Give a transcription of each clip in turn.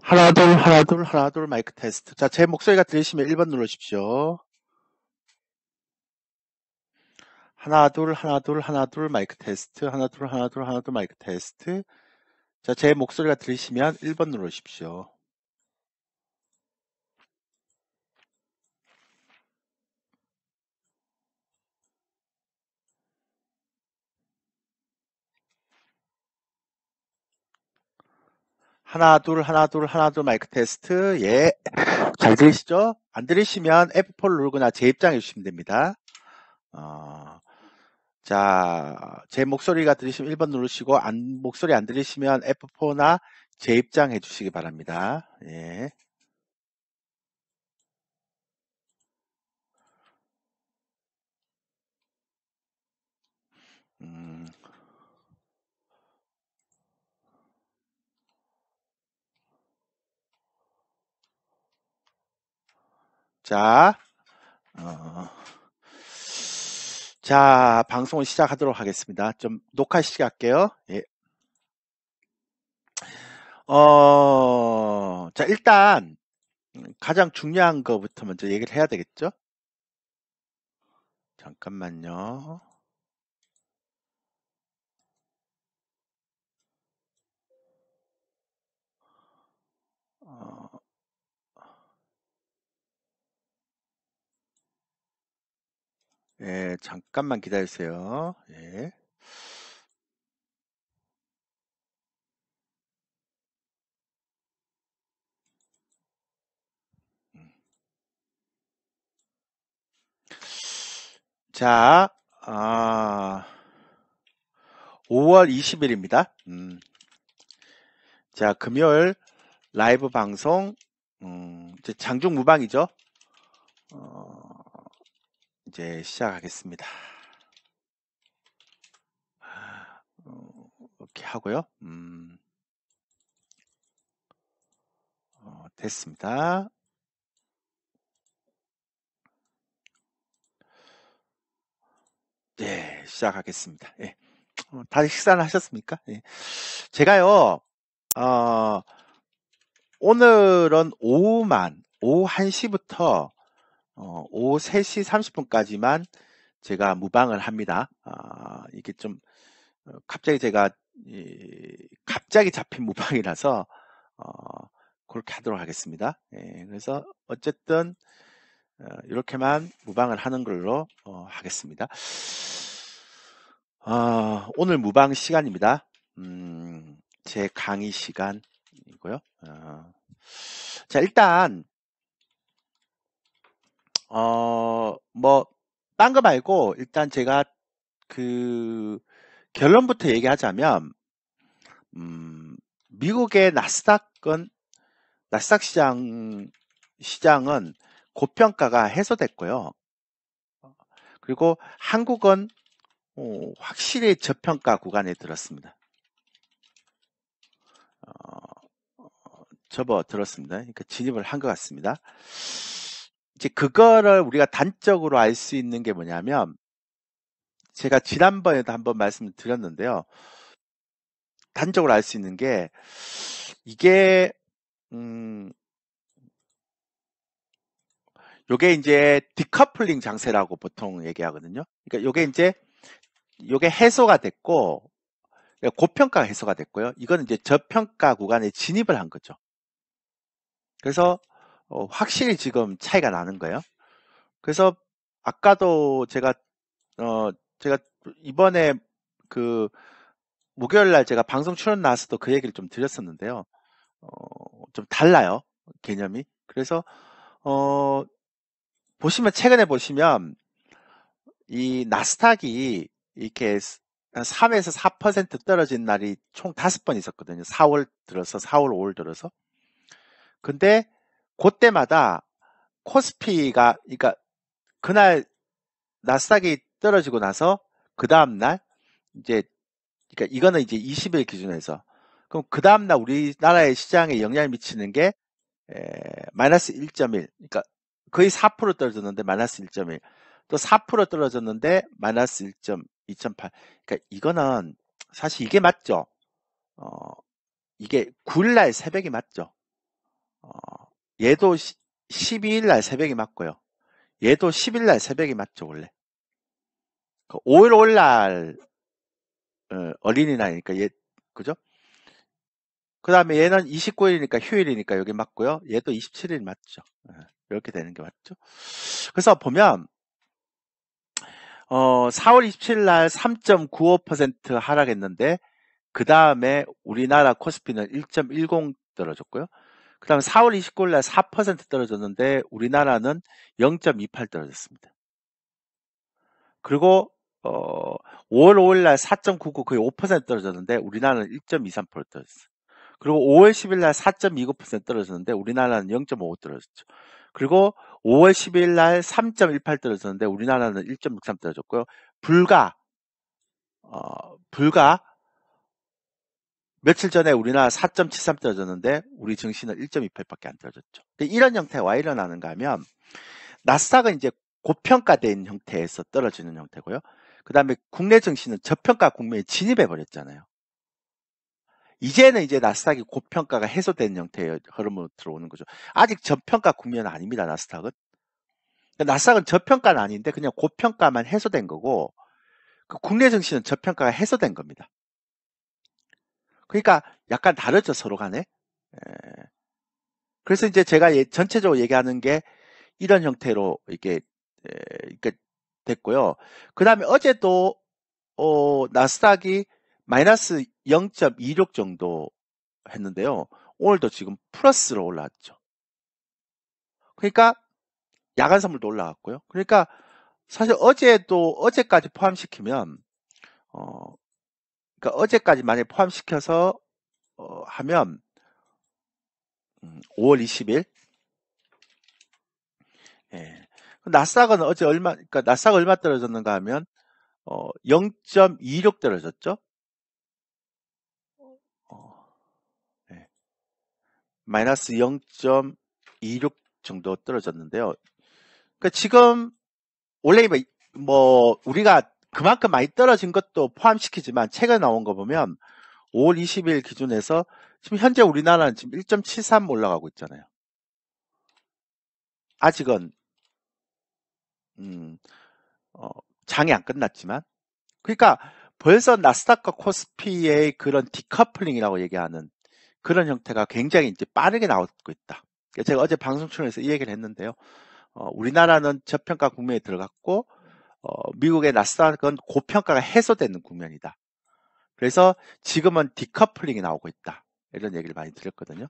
하나, 둘, 하나, 둘, 하나, 둘, 마이크 테스트. 자, 제 목소리가 들리시면 1번 누르십시오. 하나, 둘, 하나, 둘, 하나, 둘, 마이크 테스트. 하나, 둘, 하나, 둘, 하나, 둘, 마이크 테스트. 자, 제 목소리가 들리시면 1번 누르십시오. 하나, 둘, 하나, 둘, 하나, 둘, 마이크 테스트. 예. 잘 들리시죠? 안 들리시면 F4를 누르거나 재입장해 주시면 됩니다. 자, 제 목소리가 들리시면 1번 누르시고, 목소리 안 들리시면 F4나 재입장해 주시기 바랍니다. 예. 음, 자, 어, 자, 방송을 시작하도록 하겠습니다. 좀 녹화 시작할게요. 예. 자, 일단 가장 중요한 거부터 먼저 얘기를 해야 되겠죠? 잠깐만요. 어, 예, 잠깐만 기다리세요. 예. 자, 5월 20일입니다. 자, 금요일 라이브 방송, 이제 장중 무방이죠. 이제 시작하겠습니다. 이렇게 하고요. 됐습니다. 예, 시작하겠습니다. 예. 다들 식사는 하셨습니까? 예. 제가요, 오늘은 오후 1시부터 오후 3시 30분까지만 제가 무방을 합니다. 이게 좀, 갑자기 제가, 갑자기 잡힌 무방이라서, 그렇게 하도록 하겠습니다. 예, 그래서 어쨌든, 이렇게만 무방을 하는 걸로 하겠습니다. 오늘 무방 시간입니다. 제 강의 시간이고요. 자, 일단 딴 거 말고 일단 제가 그 결론부터 얘기하자면 미국의 나스닥 시장은 고평가가 해소됐고요. 그리고 한국은 확실히 저평가 구간에 들었습니다. 접어들었습니다. 그러니까 진입을 한 것 같습니다. 이제 그거를 우리가 단적으로 알 수 있는 게 뭐냐면 제가 지난번에도 한번 말씀을 드렸는데요. 단적으로 알 수 있는 게 이게 요게 이제 디커플링 장세라고 보통 얘기하거든요. 그러니까 요게 해소가 됐고 고평가가 해소가 됐고요. 이거는 이제 저평가 구간에 진입을 한 거죠. 그래서 확실히 지금 차이가 나는 거예요. 그래서 아까도 제가 이번에 그 목요일 날 제가 방송 출연 나와서도 그 얘기를 좀 드렸었는데요. 좀 달라요. 개념이. 그래서 최근에 보시면 이 나스닥이 이렇게 3에서 4% 떨어진 날이 총 5번 있었거든요. 4월 5월 들어서. 근데 그때마다 코스피가 그러니까 그날 나스닥이 떨어지고 나서 그 다음 날 이제 그러니까 이거는 이제 20일 기준에서 그럼 그 다음 날 우리나라의 시장에 영향을 미치는 게 마이너스 1.1 그러니까 거의 4% 떨어졌는데 마이너스 1.1 또 4% 떨어졌는데 마이너스 1.2.8 그러니까 이거는 사실 이게 맞죠. 이게 9일날 새벽이 맞죠. 어, 얘도 12일 날 새벽이 맞고요. 얘도 10일 날 새벽이 맞죠, 원래. 5일 5일 날 어린이날이니까 얘 그죠? 그 다음에 얘는 29일이니까 휴일이니까 여기 맞고요. 얘도 27일 맞죠. 이렇게 되는 게 맞죠. 그래서 보면 4월 27일 날 3.95% 하락했는데 그 다음에 우리나라 코스피는 1.10 떨어졌고요. 그 다음에 4월 29일 날 4% 떨어졌는데 우리나라는 0.28 떨어졌습니다. 그리고 5월 5일 날 4.99 거의 5% 떨어졌는데 우리나라는 1.23% 떨어졌어요. 그리고 5월 10일 날 4.29% 떨어졌는데 우리나라는 0.55 떨어졌죠. 그리고 5월 12일 날 3.18 떨어졌는데 우리나라는 1.63 떨어졌고요. 불과 며칠 전에 우리나라 4.73 떨어졌는데 우리 증시는 1.28밖에 안 떨어졌죠. 이런 형태가 왜 일어나는가 하면 나스닥은 이제 고평가된 형태에서 떨어지는 형태고요. 그 다음에 국내 증시는 저평가 국면에 진입해 버렸잖아요. 이제는 이제 나스닥이 고평가가 해소된 형태의 흐름으로 들어오는 거죠. 아직 저평가 국면은 아닙니다, 나스닥은. 나스닥은 저평가는 아닌데 그냥 고평가만 해소된 거고, 그 국내 증시는 저평가가 해소된 겁니다. 그러니까 약간 다르죠, 서로 간에. 그래서 이제 제가 전체적으로 얘기하는 게 이런 형태로 이렇게 됐고요. 그 다음에 어제도 나스닥이 마이너스 0.26 정도 했는데요. 오늘도 지금 플러스로 올라왔죠. 그러니까 야간 선물도 올라갔고요. 그러니까 사실 어제까지 포함시키면 그러니까 어제까지 만약에 포함시켜서 하면 5월 20일 예. 나스닥은 어제 그러니까 나스닥 얼마 떨어졌는가 하면 0.26 떨어졌죠. 어, 예. 마이너스 0.26 정도 떨어졌는데요. 그러니까 지금 원래 뭐 우리가 그만큼 많이 떨어진 것도 포함시키지만 최근에 나온 거 보면 5월 20일 기준에서 지금 현재 우리나라는 지금 1.73 올라가고 있잖아요. 아직은 음, 어, 장이 안 끝났지만 그러니까 벌써 나스닥과 코스피의 그런 디커플링이라고 얘기하는 그런 형태가 굉장히 이제 빠르게 나오고 있다. 제가 어제 방송 출연해서 이 얘기를 했는데요. 우리나라는 저평가 국면에 들어갔고 미국의 나스닥은 고평가가 해소되는 국면이다. 그래서 지금은 디커플링이 나오고 있다. 이런 얘기를 많이 드렸거든요.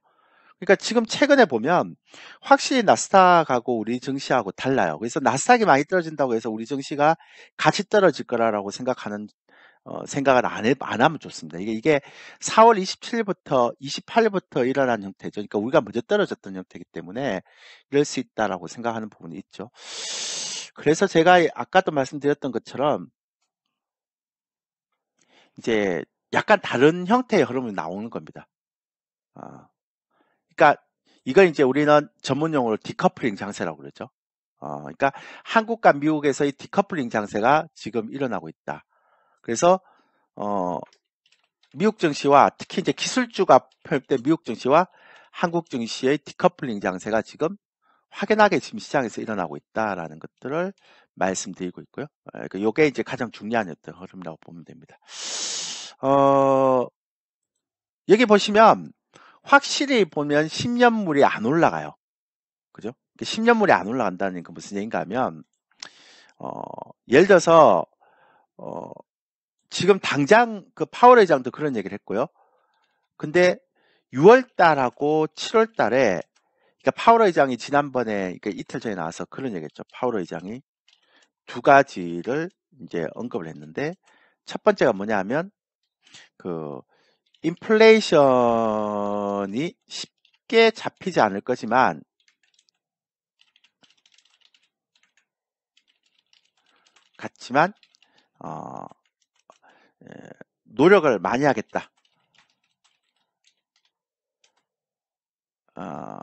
그러니까 지금 최근에 보면 확실히 나스닥하고 우리 증시하고 달라요. 그래서 나스닥이 많이 떨어진다고 해서 우리 증시가 같이 떨어질 거라고 생각을 안 하면 좋습니다. 이게 4월 27일부터 28일부터 일어난 형태죠. 그러니까 우리가 먼저 떨어졌던 형태이기 때문에 이럴 수 있다라고 생각하는 부분이 있죠. 그래서 제가 아까도 말씀드렸던 것처럼 이제 약간 다른 형태의 흐름이 나오는 겁니다. 그러니까 이걸 이제 우리는 전문용어로 디커플링 장세라고 그러죠. 그러니까 한국과 미국에서의 디커플링 장세가 지금 일어나고 있다. 그래서 미국 증시와 특히 이제 기술주가 표현될 미국 증시와 한국 증시의 디커플링 장세가 지금 확연하게 지금 시장에서 일어나고 있다라는 것들을 말씀드리고 있고요. 요게 이제 가장 중요한 어떤 흐름이라고 보면 됩니다. 여기 보시면 확실히 보면 10년물이 안 올라가요. 그죠? 10년물이 안 올라간다는 건 무슨 얘기인가 하면 예를 들어서 지금 당장 그 파월 의장도 그런 얘기를 했고요. 근데 6월 달하고 7월 달에 그러니까 파월 의장이 지난번에 그러니까 이틀 전에 나와서 그런 얘기했죠. 파월 의장이 두 가지를 이제 언급을 했는데 첫 번째가 뭐냐면 그 인플레이션이 쉽게 잡히지 않을 거지만 같지만 어, 노력을 많이 하겠다. 어,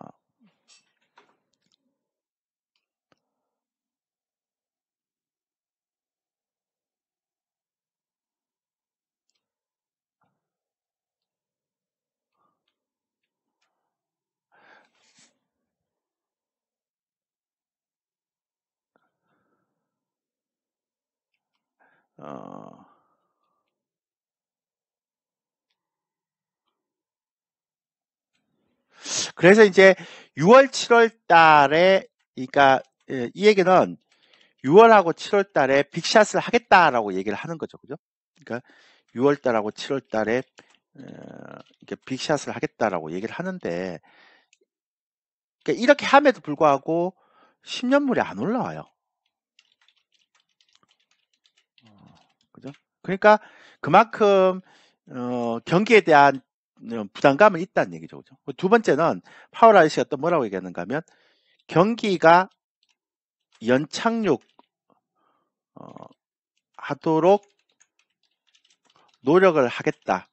어, 그래서 이제 6월, 7월 달에, 그러니까 이 얘기는 6월하고 7월 달에 빅샷을 하겠다라고 얘기를 하는 거죠. 그죠? 그러니까 6월 달하고 7월 달에 이렇게 빅샷을 하겠다라고 얘기를 하는데, 그러니까 이렇게 함에도 불구하고 10년물이 안 올라와요. 그죠? 그러니까 그만큼 경기에 대한 부담감은 있다는 얘기죠. 그죠? 두 번째는 파월 아저씨가 또 뭐라고 얘기하는가 하면 경기가 연착륙 하도록 노력을 하겠다.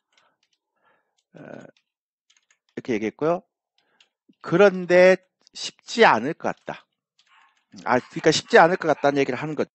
이렇게 얘기했고요. 그런데 쉽지 않을 것 같다. 그러니까 쉽지 않을 것 같다는 얘기를 하는 거죠.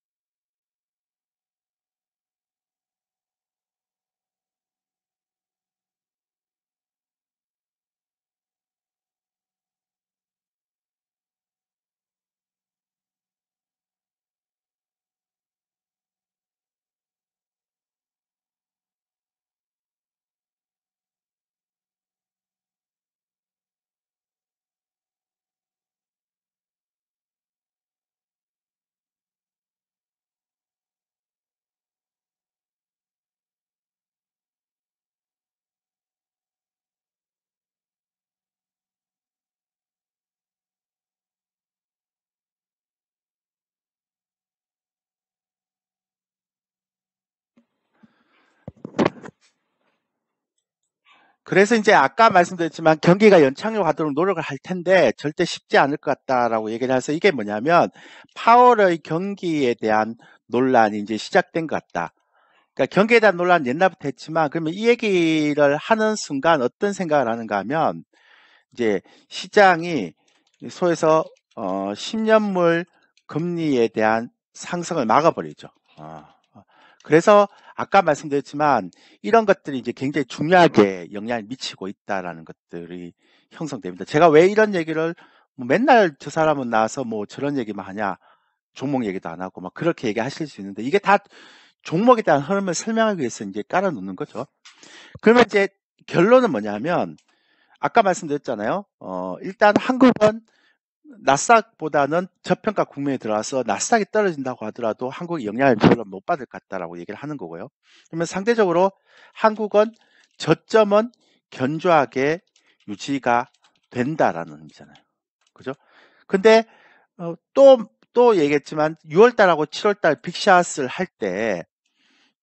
그래서 이제 아까 말씀드렸지만 경기가 연착륙하도록 노력을 할 텐데 절대 쉽지 않을 것 같다라고 얘기를 해서 이게 뭐냐면 파월의 경기에 대한 논란이 이제 시작된 것 같다. 그러니까 경기에 대한 논란은 옛날부터 했지만 그러면 이 얘기를 하는 순간 어떤 생각을 하는가 하면 이제 시장이 소에서 10년물 금리에 대한 상승을 막아버리죠. 그래서 아까 말씀드렸지만 이런 것들이 이제 굉장히 중요하게 영향을 미치고 있다라는 것들이 형성됩니다. 제가 왜 이런 얘기를 뭐 맨날 저 사람은 나와서 뭐 저런 얘기만 하냐, 종목 얘기도 안 하고 막 그렇게 얘기하실 수 있는데 이게 다 종목에 대한 흐름을 설명하기 위해서 이제 깔아놓는 거죠. 그러면 이제 결론은 뭐냐면 아까 말씀드렸잖아요. 일단 한국은 나스닥보다는 저평가 국면에 들어와서 나스닥이 떨어진다고 하더라도 한국이 영향을 별로 못 받을 것 같다라고 얘기를 하는 거고요. 그러면 상대적으로 한국은 저점은 견조하게 유지가 된다라는 의미잖아요. 그죠? 근데 또 얘기했지만 6월달하고 7월달 빅샷을 할 때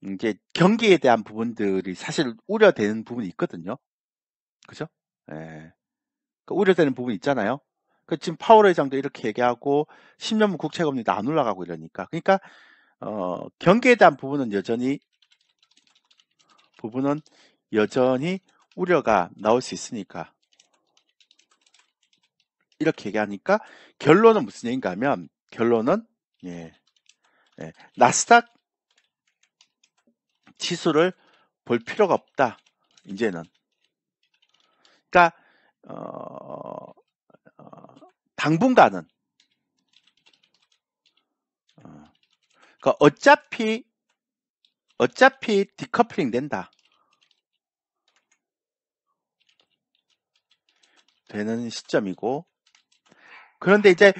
이제 경기에 대한 부분들이 사실 우려되는 부분이 있거든요. 그죠? 예. 우려되는 부분이 있잖아요. 지금 파월 의장도 이렇게 얘기하고 10년물 국채금리도 안 올라가고 이러니까. 그러니까 경기에 대한 부분은 여전히 우려가 나올 수 있으니까 이렇게 얘기하니까 결론은 무슨 얘기인가 하면 결론은 예, 나스닥 지수를 볼 필요가 없다. 이제는. 그러니까 어, 당분간은 그러니까 어차피 디커플링 된다. 되는 시점이고 그런데 이제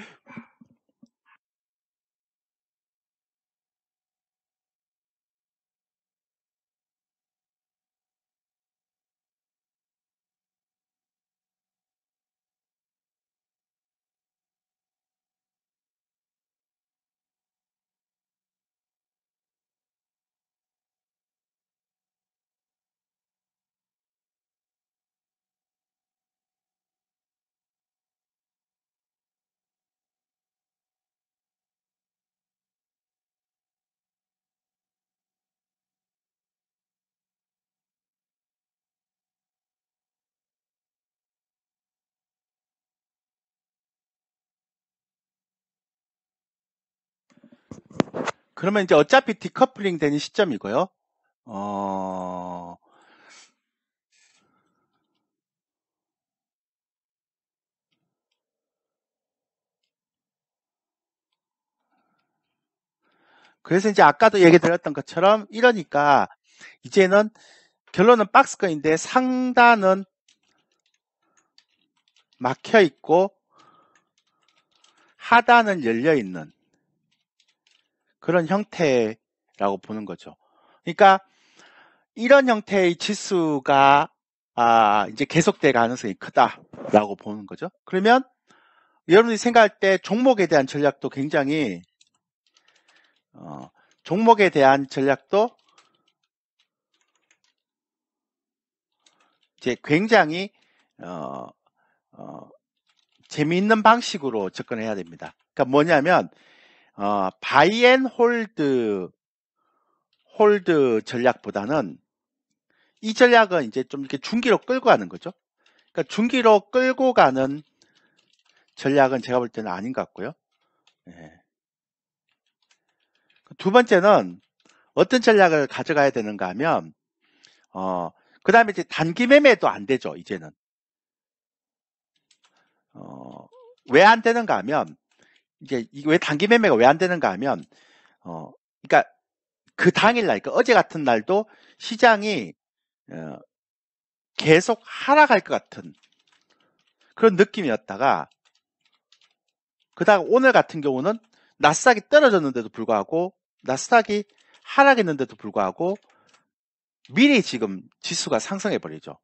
그러면 이제 어차피 디커플링 되는 시점이고요. 어, 그래서 이제 아까도 얘기 드렸던 것처럼 이러니까 이제는 결론은 박스권인데 상단은 막혀 있고 하단은 열려 있는 그런 형태라고 보는 거죠. 그러니까 이런 형태의 지수가 이제 계속될 가능성이 크다라고 보는 거죠. 그러면 여러분이 생각할 때 종목에 대한 전략도 굉장히 종목에 대한 전략도 이제 굉장히 재미있는 방식으로 접근해야 됩니다. 그러니까 뭐냐면 바이 앤 홀드 전략보다는 이 전략은 이제 좀 이렇게 중기로 끌고 가는 거죠. 그러니까 중기로 끌고 가는 전략은 제가 볼 때는 아닌 것 같고요. 예. 두 번째는 어떤 전략을 가져가야 되는가 하면 그 다음에 이제 단기 매매도 안 되죠. 이제는 왜 안 되는가 하면 이제 왜 단기 매매가 왜 안 되는가 하면 그러니까 그 당일날, 그러니까 어제 같은 날도 시장이 계속 하락할 것 같은 그런 느낌이었다가 그다음 오늘 같은 경우는 나스닥이 떨어졌는데도 불구하고 나스닥이 하락했는데도 불구하고 미리 지금 지수가 상승해 버리죠.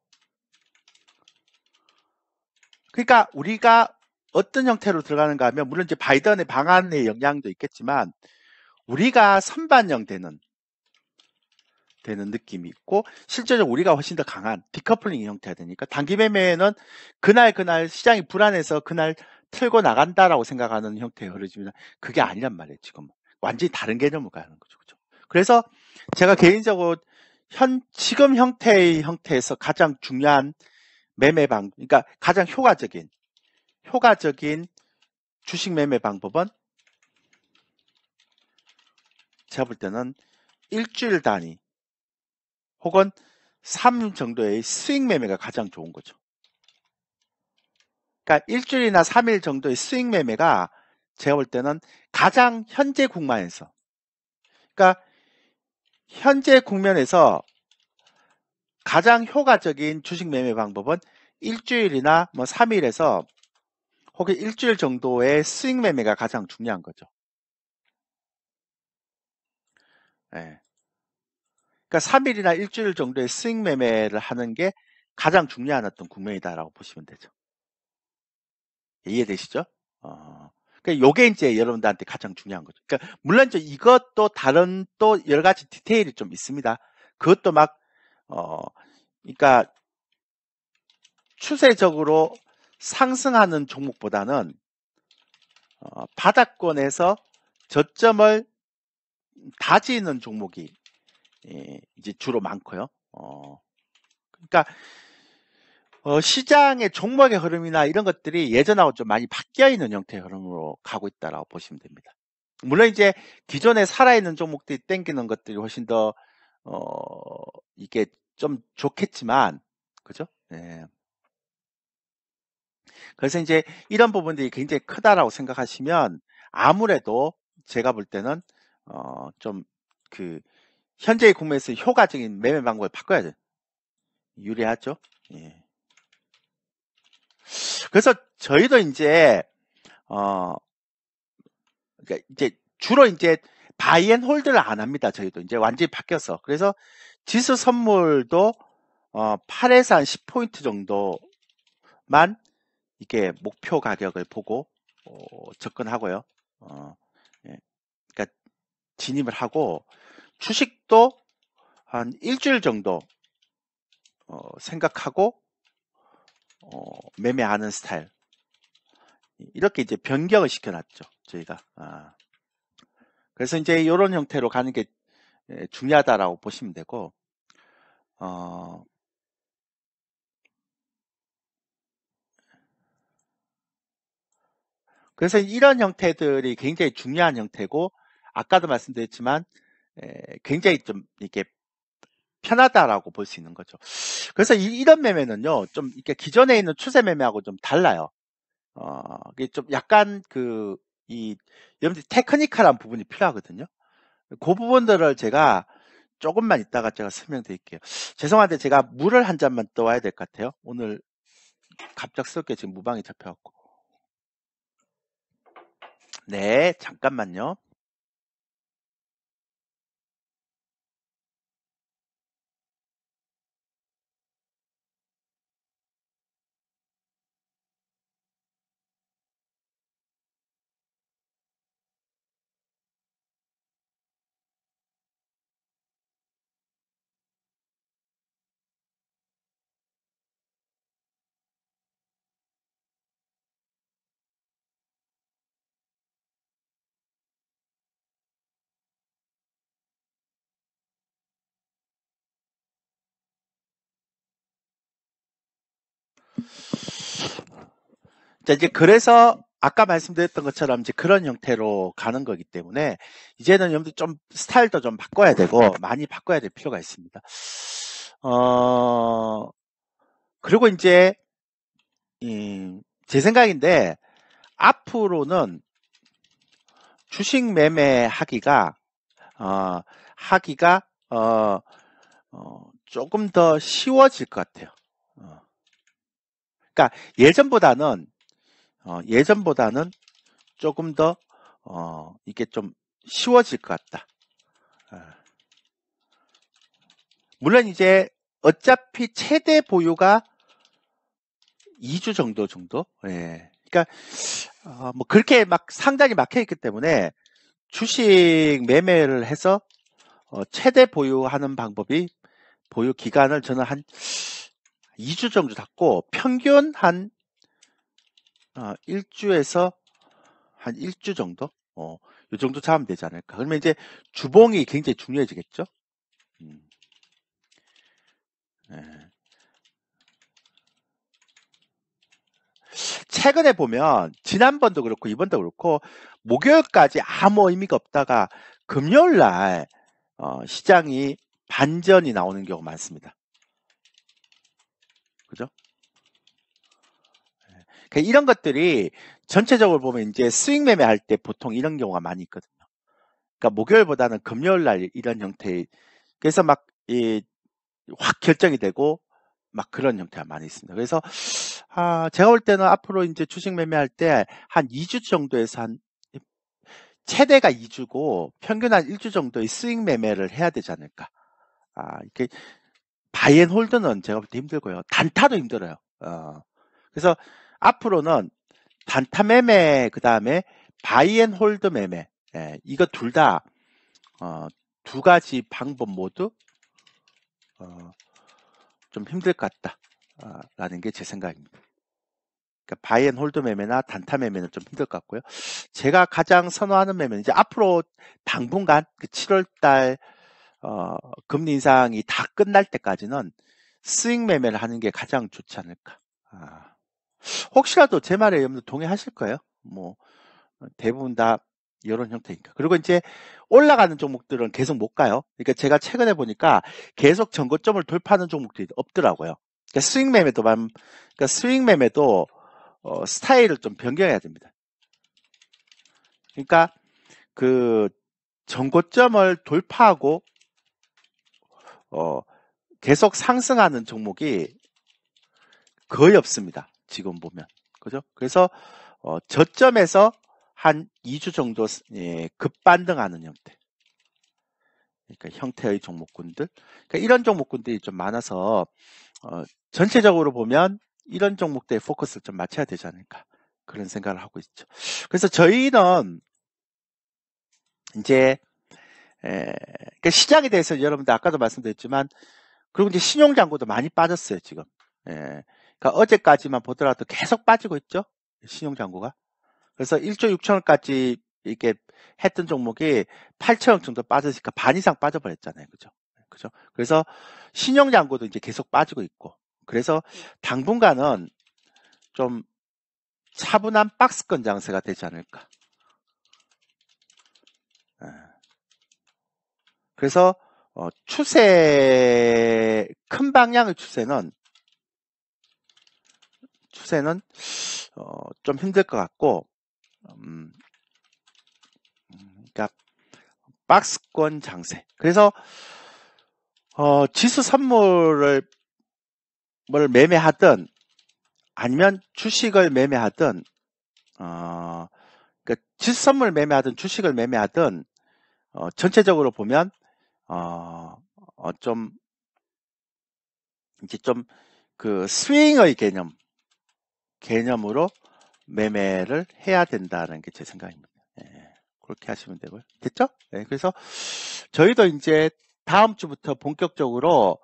그러니까 우리가 어떤 형태로 들어가는가 하면 물론 이제 바이든의 방안의 영향도 있겠지만 우리가 선반영 되는 느낌이 있고 실제적으로 우리가 훨씬 더 강한 디커플링 형태가 되니까 단기 매매는 그날 시장이 불안해서 그날 틀고 나간다라고 생각하는 형태의 흐름이지만 그게 아니란 말이에요. 지금 완전히 다른 개념으로 가는 거죠. 그렇죠? 그래서 제가 개인적으로 지금 형태에서 가장 중요한 매매 방법, 그러니까 가장 효과적인 주식 매매 방법은 제가 볼 때는 일주일 단위 혹은 3 정도의 스윙 매매가 가장 좋은 거죠. 그러니까 일주일이나 3일 정도의 스윙 매매가 제가 볼 때는 가장 현재 국면에서, 그러니까 현재 국면에서 가장 효과적인 주식 매매 방법은 일주일이나 뭐 3일에서 혹은 일주일 정도의 스윙 매매가 가장 중요한 거죠. 네. 그러니까 3일이나 일주일 정도의 스윙 매매를 하는 게 가장 중요한 어떤 국면이다라고 보시면 되죠. 이해되시죠? 그러니까 요게 이제 여러분들한테 가장 중요한 거죠. 그러니까 물론 이제 이것도 다른 또 여러 가지 디테일이 좀 있습니다. 그것도 막 그러니까 추세적으로 상승하는 종목보다는 바닥권에서 저점을 다지는 종목이 이제 주로 많고요. 그러니까 시장의 종목의 흐름이나 이런 것들이 예전하고 좀 많이 바뀌어 있는 형태의 흐름으로 가고 있다라고 보시면 됩니다. 물론 이제 기존에 살아있는 종목들이 땡기는 것들이 훨씬 더 이게 좀 좋겠지만 그죠? 네. 그래서 이제 이런 부분들이 굉장히 크다라고 생각하시면 아무래도 제가 볼 때는 좀 그 현재의 국면에서 효과적인 매매 방법을 바꿔야 돼. 유리하죠? 예. 그래서 저희도 이제 그러니까 이제 주로 이제 바이 앤 홀드를 안 합니다. 저희도 이제 완전히 바뀌었어. 그래서 지수 선물도 8에서 한 10포인트 정도만 이게 목표 가격을 보고 접근하고요. 예. 그러니까 진입을 하고 주식도 한 일주일 정도 생각하고 매매하는 스타일. 이렇게 이제 변경을 시켜놨죠. 저희가. 그래서 이제 이런 형태로 가는 게 중요하다라고 보시면 되고, 그래서 이런 형태들이 굉장히 중요한 형태고, 아까도 말씀드렸지만, 굉장히 좀 이렇게 편하다라고 볼 수 있는 거죠. 그래서 이런 매매는요, 좀 이렇게 기존에 있는 추세 매매하고 좀 달라요. 이게 좀 약간 여러분들 테크니컬한 부분이 필요하거든요. 그 부분들을 제가 조금만 이따가 제가 설명드릴게요. 죄송한데 제가 물을 한 잔만 떠와야 될 것 같아요. 오늘 갑작스럽게 지금 무방이 잡혀갖고. 네, 잠깐만요. 자, 이제 그래서 아까 말씀드렸던 것처럼 이제 그런 형태로 가는 거기 때문에 이제는 여러분들 좀 스타일도 좀 바꿔야 되고 많이 바꿔야 될 필요가 있습니다. 그리고 이제 제 생각인데 앞으로는 주식 매매하기가 어, 하기가 조금 더 쉬워질 것 같아요. 그러니까 예전보다는 조금 더 이게 좀 쉬워질 것 같다. 물론 이제 어차피 최대 보유가 2주 정도. 예. 그러니까 뭐 그렇게 막 상단이 막혀 있기 때문에 주식 매매를 해서 최대 보유하는 방법이 보유 기간을 저는 한 2주 정도 잡고 평균 한 1주에서 한 1주 정도? 요 정도 잡으면 되지 않을까. 그러면 이제 주봉이 굉장히 중요해지겠죠? 예. 최근에 보면 지난번도 그렇고 이번도 그렇고 목요일까지 아무 의미가 없다가 금요일 날 시장이 반전이 나오는 경우가 많습니다. 그죠? 그러니까 이런 것들이 전체적으로 보면 이제 스윙 매매할 때 보통 이런 경우가 많이 있거든요. 그러니까 목요일보다는 금요일 날 이런 형태의 그래서 막 확 결정이 되고 막 그런 형태가 많이 있습니다. 그래서 제가 볼 때는 앞으로 이제 주식 매매할 때 한 2주 정도에서 한 최대가 2주고 평균 한 1주 정도의 스윙 매매를 해야 되지 않을까. 이렇게 바이앤홀드는 제가 볼 때 힘들고요. 단타도 힘들어요. 그래서 앞으로는 단타 매매 그다음에 바이앤홀드 매매 이거 둘 다 두 가지 방법 모두 좀 힘들 것 같다라는 게 제 생각입니다. 그러니까 바이앤홀드 매매나 단타 매매는 좀 힘들 것 같고요. 제가 가장 선호하는 매매는 이제 앞으로 당분간 그 7월 달 금리 인상이 다 끝날 때까지는 스윙 매매를 하는 게 가장 좋지 않을까. 혹시라도 제 말에 여러분들 동의하실 거예요. 뭐 대부분 다 이런 형태니까. 그리고 이제 올라가는 종목들은 계속 못 가요. 그러니까 제가 최근에 보니까 계속 전고점을 돌파하는 종목들이 없더라고요. 그러니까 스윙 매매도 스타일을 좀 변경해야 됩니다. 그러니까 그 전고점을 돌파하고 계속 상승하는 종목이 거의 없습니다. 지금 보면. 그죠? 그래서 저점에서 한 2주 정도 급반등하는 형태. 그러니까 형태의 종목군들. 그러니까 이런 종목군들이 좀 많아서 전체적으로 보면 이런 종목들에 포커스를 좀 맞춰야 되지 않을까. 그런 생각을 하고 있죠. 그래서 저희는 이제 그러니까 시장에 대해서 여러분들 아까도 말씀드렸지만 그리고 이제 신용장고도 많이 빠졌어요 지금. 그러니까 어제까지만 보더라도 계속 빠지고 있죠 신용장고가. 그래서 1조 6천원까지 이렇게 했던 종목이 8천원 정도 빠졌으니까 반 이상 빠져버렸잖아요, 그죠? 그죠? 그래서 신용장고도 이제 계속 빠지고 있고, 그래서 당분간은 좀 차분한 박스권 장세가 되지 않을까. 그래서 큰 방향의 추세는 좀 힘들 것 같고, 그러니까 박스권 장세. 그래서 지수 선물을 매매하든 아니면 주식을 매매하든 그러니까 지수 선물 매매하든 주식을 매매하든 전체적으로 보면 좀 이제 좀 그 스윙의 개념으로 매매를 해야 된다는 게 제 생각입니다. 예, 그렇게 하시면 되고요. 됐죠? 예, 그래서 저희도 이제 다음 주부터 본격적으로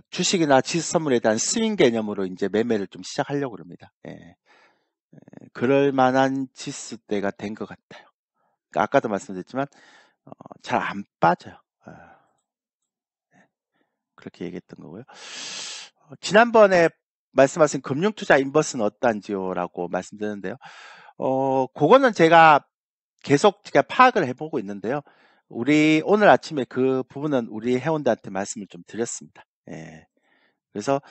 주식이나 지수 선물에 대한 스윙 개념으로 이제 매매를 좀 시작하려고 합니다. 예, 그럴 만한 지수대가 된 것 같아요. 그러니까 아까도 말씀드렸지만 잘 안 빠져요. 그렇게 얘기했던 거고요. 지난번에 말씀하신 금융투자 인버스는 어떤지요? 라고 말씀드렸는데요. 그거는 제가 계속 파악을 해보고 있는데요. 오늘 아침에 그 부분은 우리 회원들한테 말씀을 좀 드렸습니다. 예. 그래서,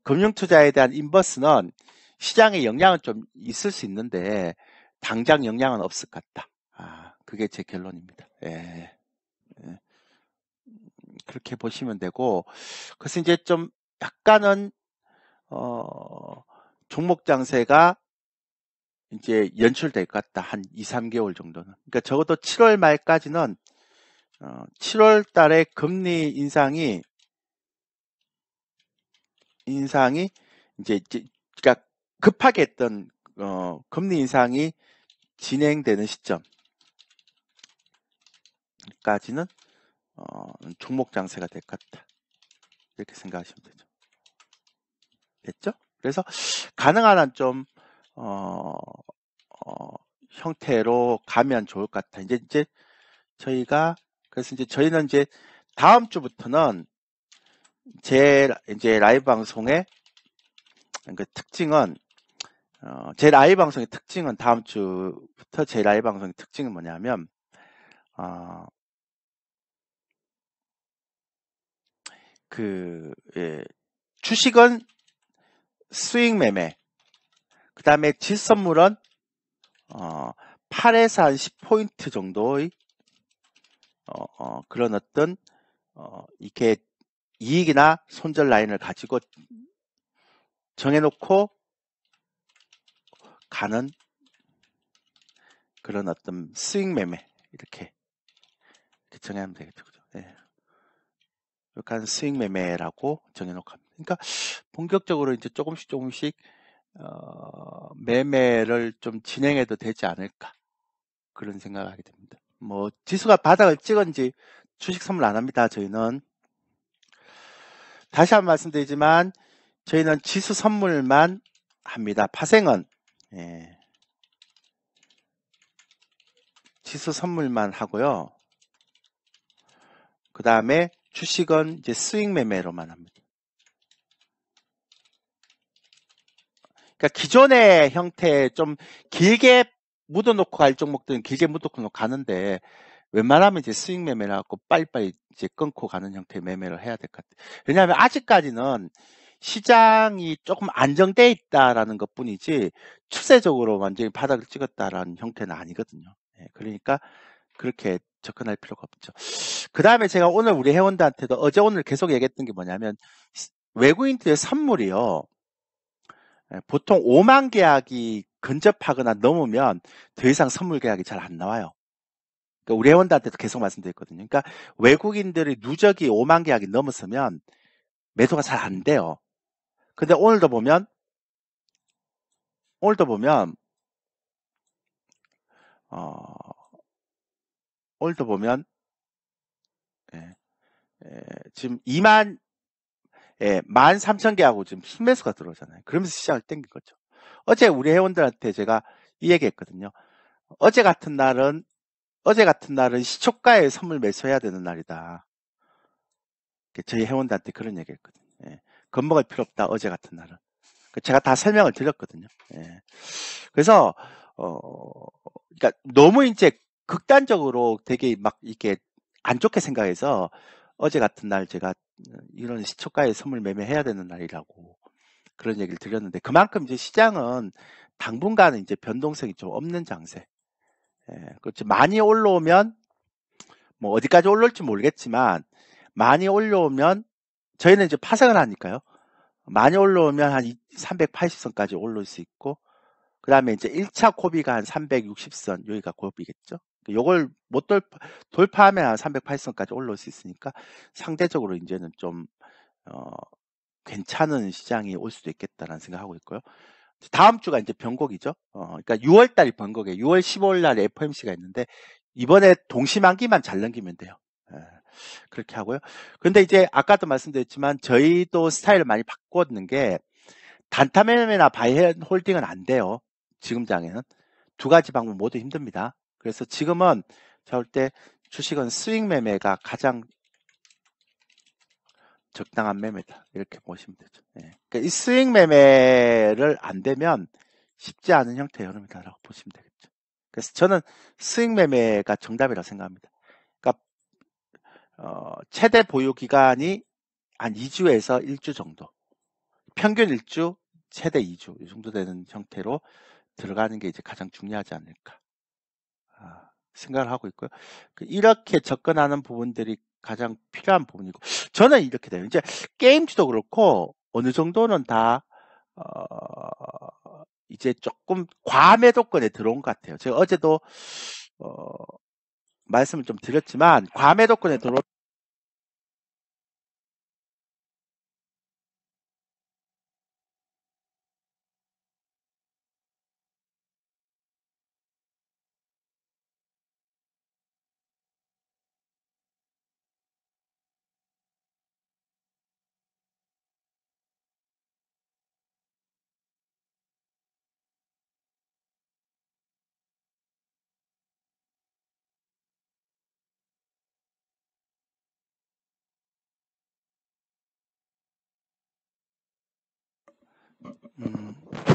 금융투자에 대한 인버스는 시장에 영향은 좀 있을 수 있는데, 당장 영향은 없을 것 같다. 그게 제 결론입니다. 예. 그렇게 보시면 되고, 그래서 이제 좀 약간은 종목 장세가 이제 연출될 것 같다. 한 2, 3개월 정도는. 그러니까 적어도 7월 말까지는 7월 달에 금리 인상이 이제 그러니까 급하게 했던 금리 인상이 진행되는 시점까지는 종목 장세가 될 것 같다. 이렇게 생각하시면 되죠. 됐죠? 그래서 가능한 한 좀 형태로 가면 좋을 것 같아. 이제 그래서 이제 저희는 이제 다음 주부터는 이제 라이브 방송의 그 특징은 제 라이브 방송의 특징은 다음 주부터 제 라이브 방송의 특징은 뭐냐면 주식은 수익 매매, 그 다음에 질선물은 8에서 한 10포인트 정도의 그런 어떤 이렇게 이익이나 손절 라인을 가지고 정해놓고 가는 그런 어떤 수익 매매 이렇게 정하면 되겠죠. 그죠? 네. 이렇게 수익 매매라고 정해놓고 합니다. 그러니까 본격적으로 이제 조금씩 매매를 좀 진행해도 되지 않을까 그런 생각을 하게 됩니다. 뭐 지수가 바닥을 찍은지 주식 선물 안 합니다. 저희는 다시 한번 말씀드리지만 저희는 지수 선물만 합니다. 파생은 지수 선물만 하고요. 그 다음에 주식은 이제 수익 매매로만 합니다. 그러니까 기존의 형태 좀 길게 묻어놓고 갈 종목들은 길게 묻어놓고 가는데 웬만하면 이제 수익 매매를 하고 빨리빨리 이제 끊고 가는 형태의 매매를 해야 될 것 같아요. 왜냐하면 아직까지는 시장이 조금 안정돼 있다라는 것 뿐이지 추세적으로 완전히 바닥을 찍었다라는 형태는 아니거든요. 그러니까 그렇게 접근할 필요가 없죠. 그 다음에 제가 오늘 우리 회원들한테도 오늘 계속 얘기했던 게 뭐냐면 외국인들의 선물이요. 보통 5만 계약이 근접하거나 넘으면 더 이상 선물 계약이 잘 안 나와요. 그러니까 우리 회원들한테도 계속 말씀드렸거든요. 그러니까 외국인들의 누적이 5만 계약이 넘었으면 매도가 잘 안 돼요. 근데 오늘도 보면 지금 13,000개하고 지금 순매수가 들어오잖아요. 그러면서 시장을 땡긴 거죠. 어제 우리 회원들한테 제가 이 얘기했거든요. 어제 같은 날은 시초가에 선물 매수해야 되는 날이다. 저희 회원들한테 그런 얘기했거든요. 겁먹을 필요 없다. 어제 같은 날은. 제가 다 설명을 드렸거든요. 그래서 그러니까 너무 이제 극단적으로 되게 막 이렇게 안 좋게 생각해서 어제 같은 날 제가 이런 시초가에 선물 매매해야 되는 날이라고 그런 얘기를 드렸는데 그만큼 이제 시장은 당분간은 이제 변동성이 좀 없는 장세. 그렇지. 많이 올라오면 뭐 어디까지 올라올지 모르겠지만 많이 올라오면 저희는 이제 파생을 하니까요. 많이 올라오면 한 380선까지 올라올 수 있고 그 다음에 이제 1차 고비가 한 360선 여기가 고비겠죠. 요걸 못 돌파하면 한 380선까지 올라올 수 있으니까 상대적으로 이제는 좀 괜찮은 시장이 올 수도 있겠다라는 생각하고 있고요. 다음 주가 이제 변곡이죠. 그러니까 6월 달이 변곡이에요. 6월 15일 날 FOMC가 있는데 이번에 동시만기만 잘 넘기면 돼요. 그렇게 하고요. 근데 이제 아까도 말씀드렸지만 저희도 스타일을 많이 바꿨는 게 단타 매매나 바이앤 홀딩은 안 돼요. 지금 장에는 두 가지 방법 모두 힘듭니다. 그래서 지금은 제가 볼 때 주식은 스윙 매매가 가장 적당한 매매다 이렇게 보시면 되죠. 그러니까 이 스윙 매매를 안 되면 쉽지 않은 형태의 흐름이다라고 보시면 되겠죠. 그래서 저는 스윙 매매가 정답이라고 생각합니다. 그러니까 최대 보유 기간이 한 2주에서 1주 정도, 평균 1주, 최대 2주 이 정도 되는 형태로 들어가는 게 이제 가장 중요하지 않을까 생각을 하고 있고요. 이렇게 접근하는 부분들이 가장 필요한 부분이고 저는 이렇게 돼요. 이제 게임주도 그렇고 어느 정도는 다 이제 조금 과매도권에 들어온 것 같아요. 제가 어제도 말씀을 좀 드렸지만 과매도권에 들어온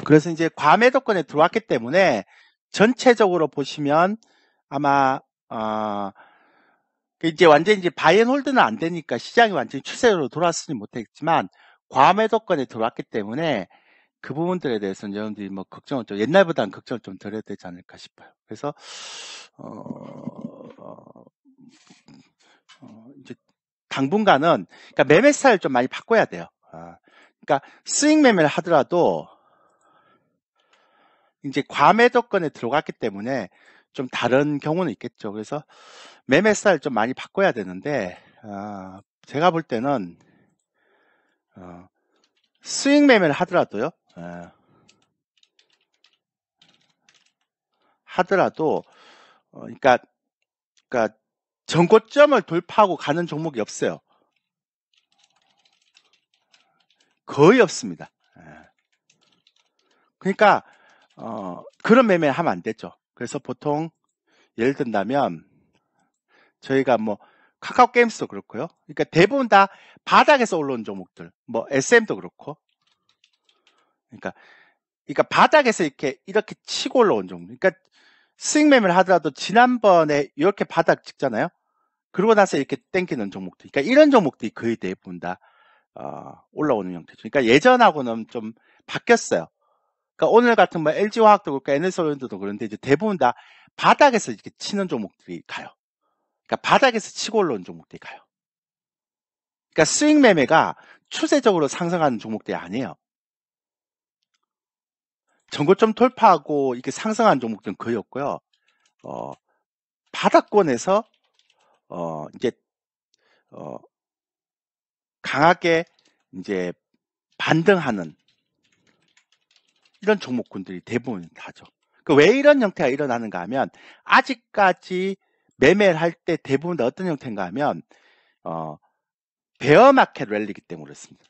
그래서 이제 과매도권에 들어왔기 때문에 전체적으로 보시면 아마 이제 완전히 이제 바이앤홀드는 안 되니까 시장이 완전히 추세로 돌아서지 못했지만 과매도권에 들어왔기 때문에 그 부분들에 대해서는 여러분들이 뭐 걱정을 좀 옛날보다는 걱정을 좀 덜 해야 되지 않을까 싶어요. 그래서 이제 당분간은 그러니까 매매 스타일 좀 많이 바꿔야 돼요. 그러니까 스윙 매매를 하더라도 이제 과매도권에 들어갔기 때문에 좀 다른 경우는 있겠죠. 그래서 매매 스타일 좀 많이 바꿔야 되는데 제가 볼 때는 스윙 매매를 하더라도요. 그러니까 전고점을 돌파하고 가는 종목이 없어요. 거의 없습니다. 그러니까 그런 매매 하면 안 되죠. 그래서 보통 예를 든다면 저희가 뭐 카카오 게임스도 그렇고요. 그러니까 대부분 다 바닥에서 올라온 종목들, 뭐 SM도 그렇고, 그러니까 바닥에서 이렇게 치고 올라온 종목. 그러니까 스윙 매매를 하더라도 지난번에 이렇게 바닥 찍잖아요. 그러고 나서 이렇게 땡기는 종목들. 그러니까 이런 종목들이 거의 대부분 다 올라오는 형태죠. 그러니까 예전하고는 좀 바뀌었어요. 그러니까 오늘 같은 뭐 LG화학도 그렇고 NS오일도 그런데 이제 대부분 다 바닥에서 이렇게 치는 종목들이 가요. 그러니까 바닥에서 치고 올라온 종목들이 가요. 그러니까 스윙 매매가 추세적으로 상승하는 종목들이 아니에요. 전고점 돌파하고 이렇게 상승하는 종목들은 거의 없고요. 바닥권에서 이제 강하게 이제 반등하는 이런 종목군들이 대부분 다죠. 왜 이런 형태가 일어나는가 하면 아직까지 매매를 할 때 대부분 다 어떤 형태인가 하면 베어마켓 랠리이기 때문에 그렇습니다.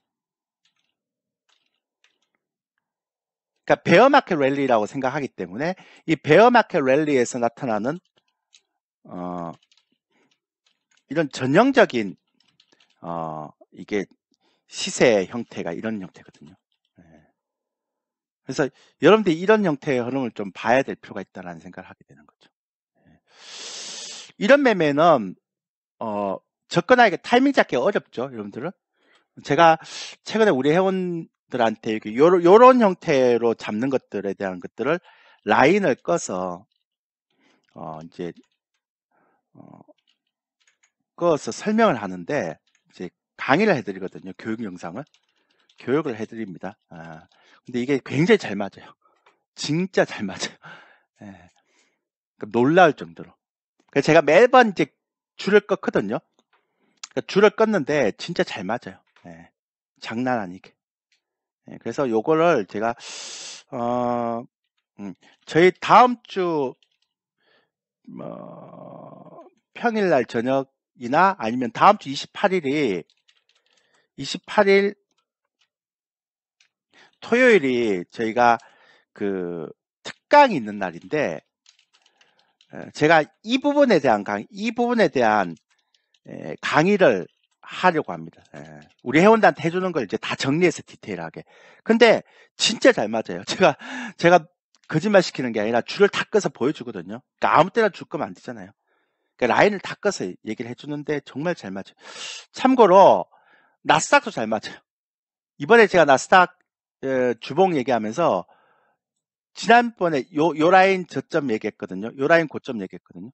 그러니까 베어마켓 랠리라고 생각하기 때문에 이 베어마켓 랠리에서 나타나는 이런 전형적인 이게 시세 형태가 이런 형태거든요. 그래서 여러분들이 이런 형태의 흐름을 좀 봐야 될 필요가 있다는 생각을 하게 되는 거죠. 이런 매매는 접근하기 타이밍 잡기가 어렵죠, 여러분들은. 제가 최근에 우리 회원들한테 요런 형태로 잡는 것들에 대한 것들을 라인을 꺼서 이제 그어서 설명을 하는데 이제 강의를 해드리거든요. 교육 영상을 교육을 해드립니다. 근데 이게 굉장히 잘 맞아요. 진짜 잘 맞아요. 예. 놀라울 정도로. 그래서 제가 매번 이제 줄을 껐거든요. 줄을 껐는데 진짜 잘 맞아요. 예. 장난 아니게. 예. 그래서 요거를 제가 저희 다음 주 평일날 저녁이나 아니면 다음 주 28일 토요일이 저희가 그 특강이 있는 날인데 제가 이 부분에 대한 강의를 하려고 합니다. 우리 회원들한테 해주는 걸 이제 다 정리해서 디테일하게. 근데 진짜 잘 맞아요. 제가 거짓말 시키는 게 아니라 줄을 다 꺼서 보여주거든요. 그러니까 아무 때나 줄 거면 안 되잖아요. 그러니까 라인을 다 꺼서 얘기를 해주는데 정말 잘 맞아요. 참고로 나스닥도 잘 맞아요. 이번에 제가 나스닥 주봉 얘기하면서 지난번에 요 라인 저점 얘기했거든요. 요 라인 고점 얘기했거든요.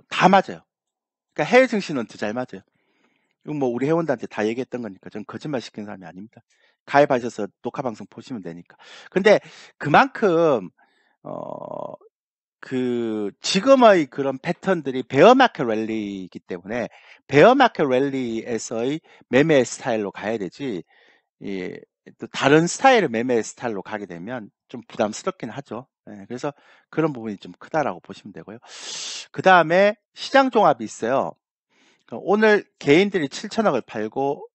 다 맞아요. 그러니까 해외 증시는 더 잘 맞아요. 이거 뭐 우리 회원들한테 다 얘기했던 거니까 전 거짓말 시키는 사람이 아닙니다. 가입하셔서 녹화 방송 보시면 되니까. 근데 그만큼 지금의 그런 패턴들이 베어마켓 랠리이기 때문에 베어마켓 랠리에서의 매매 스타일로 가야 되지 또 다른 스타일의 매매 스타일로 가게 되면 좀 부담스럽긴 하죠. 그래서 그런 부분이 좀 크다라고 보시면 되고요. 그 다음에 시장 종합이 있어요. 오늘 개인들이 7천억을 팔고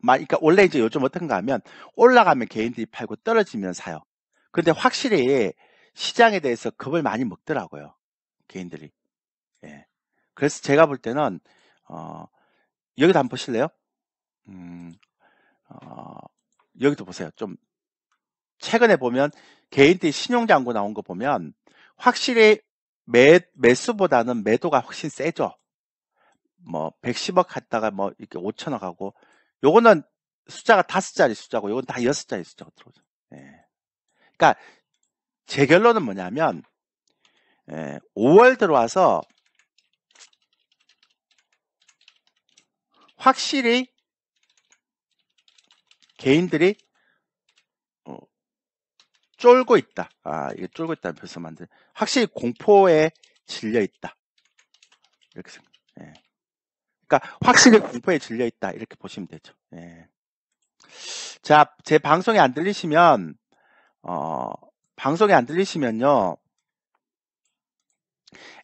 그러니까 원래 이제 요즘 어떤가 하면 올라가면 개인들이 팔고 떨어지면 사요. 근데 확실히 시장에 대해서 겁을 많이 먹더라고요. 개인들이. 예. 그래서 제가 볼 때는 여기도 한번 보실래요? 여기도 보세요. 좀 최근에 보면 개인들이 신용장고 나온 거 보면 확실히 매수보다는 매도가 훨씬 세죠. 뭐 110억 갔다가 뭐 이렇게 5천억 하고 요거는 숫자가 5자리 숫자고 요건 다 6자리 숫자가 들어오죠. 예. 그러니까 제 결론은 뭐냐면 5월 들어와서 확실히 개인들이 쫄고 있다. 이게 쫄고 있다는 표시 만들. 확실히 공포에 질려 있다. 이렇게 생각. 예. 그러니까 확실히 공포에 질려 있다. 이렇게 보시면 되죠. 예. 자, 제 방송이 안 들리시면요.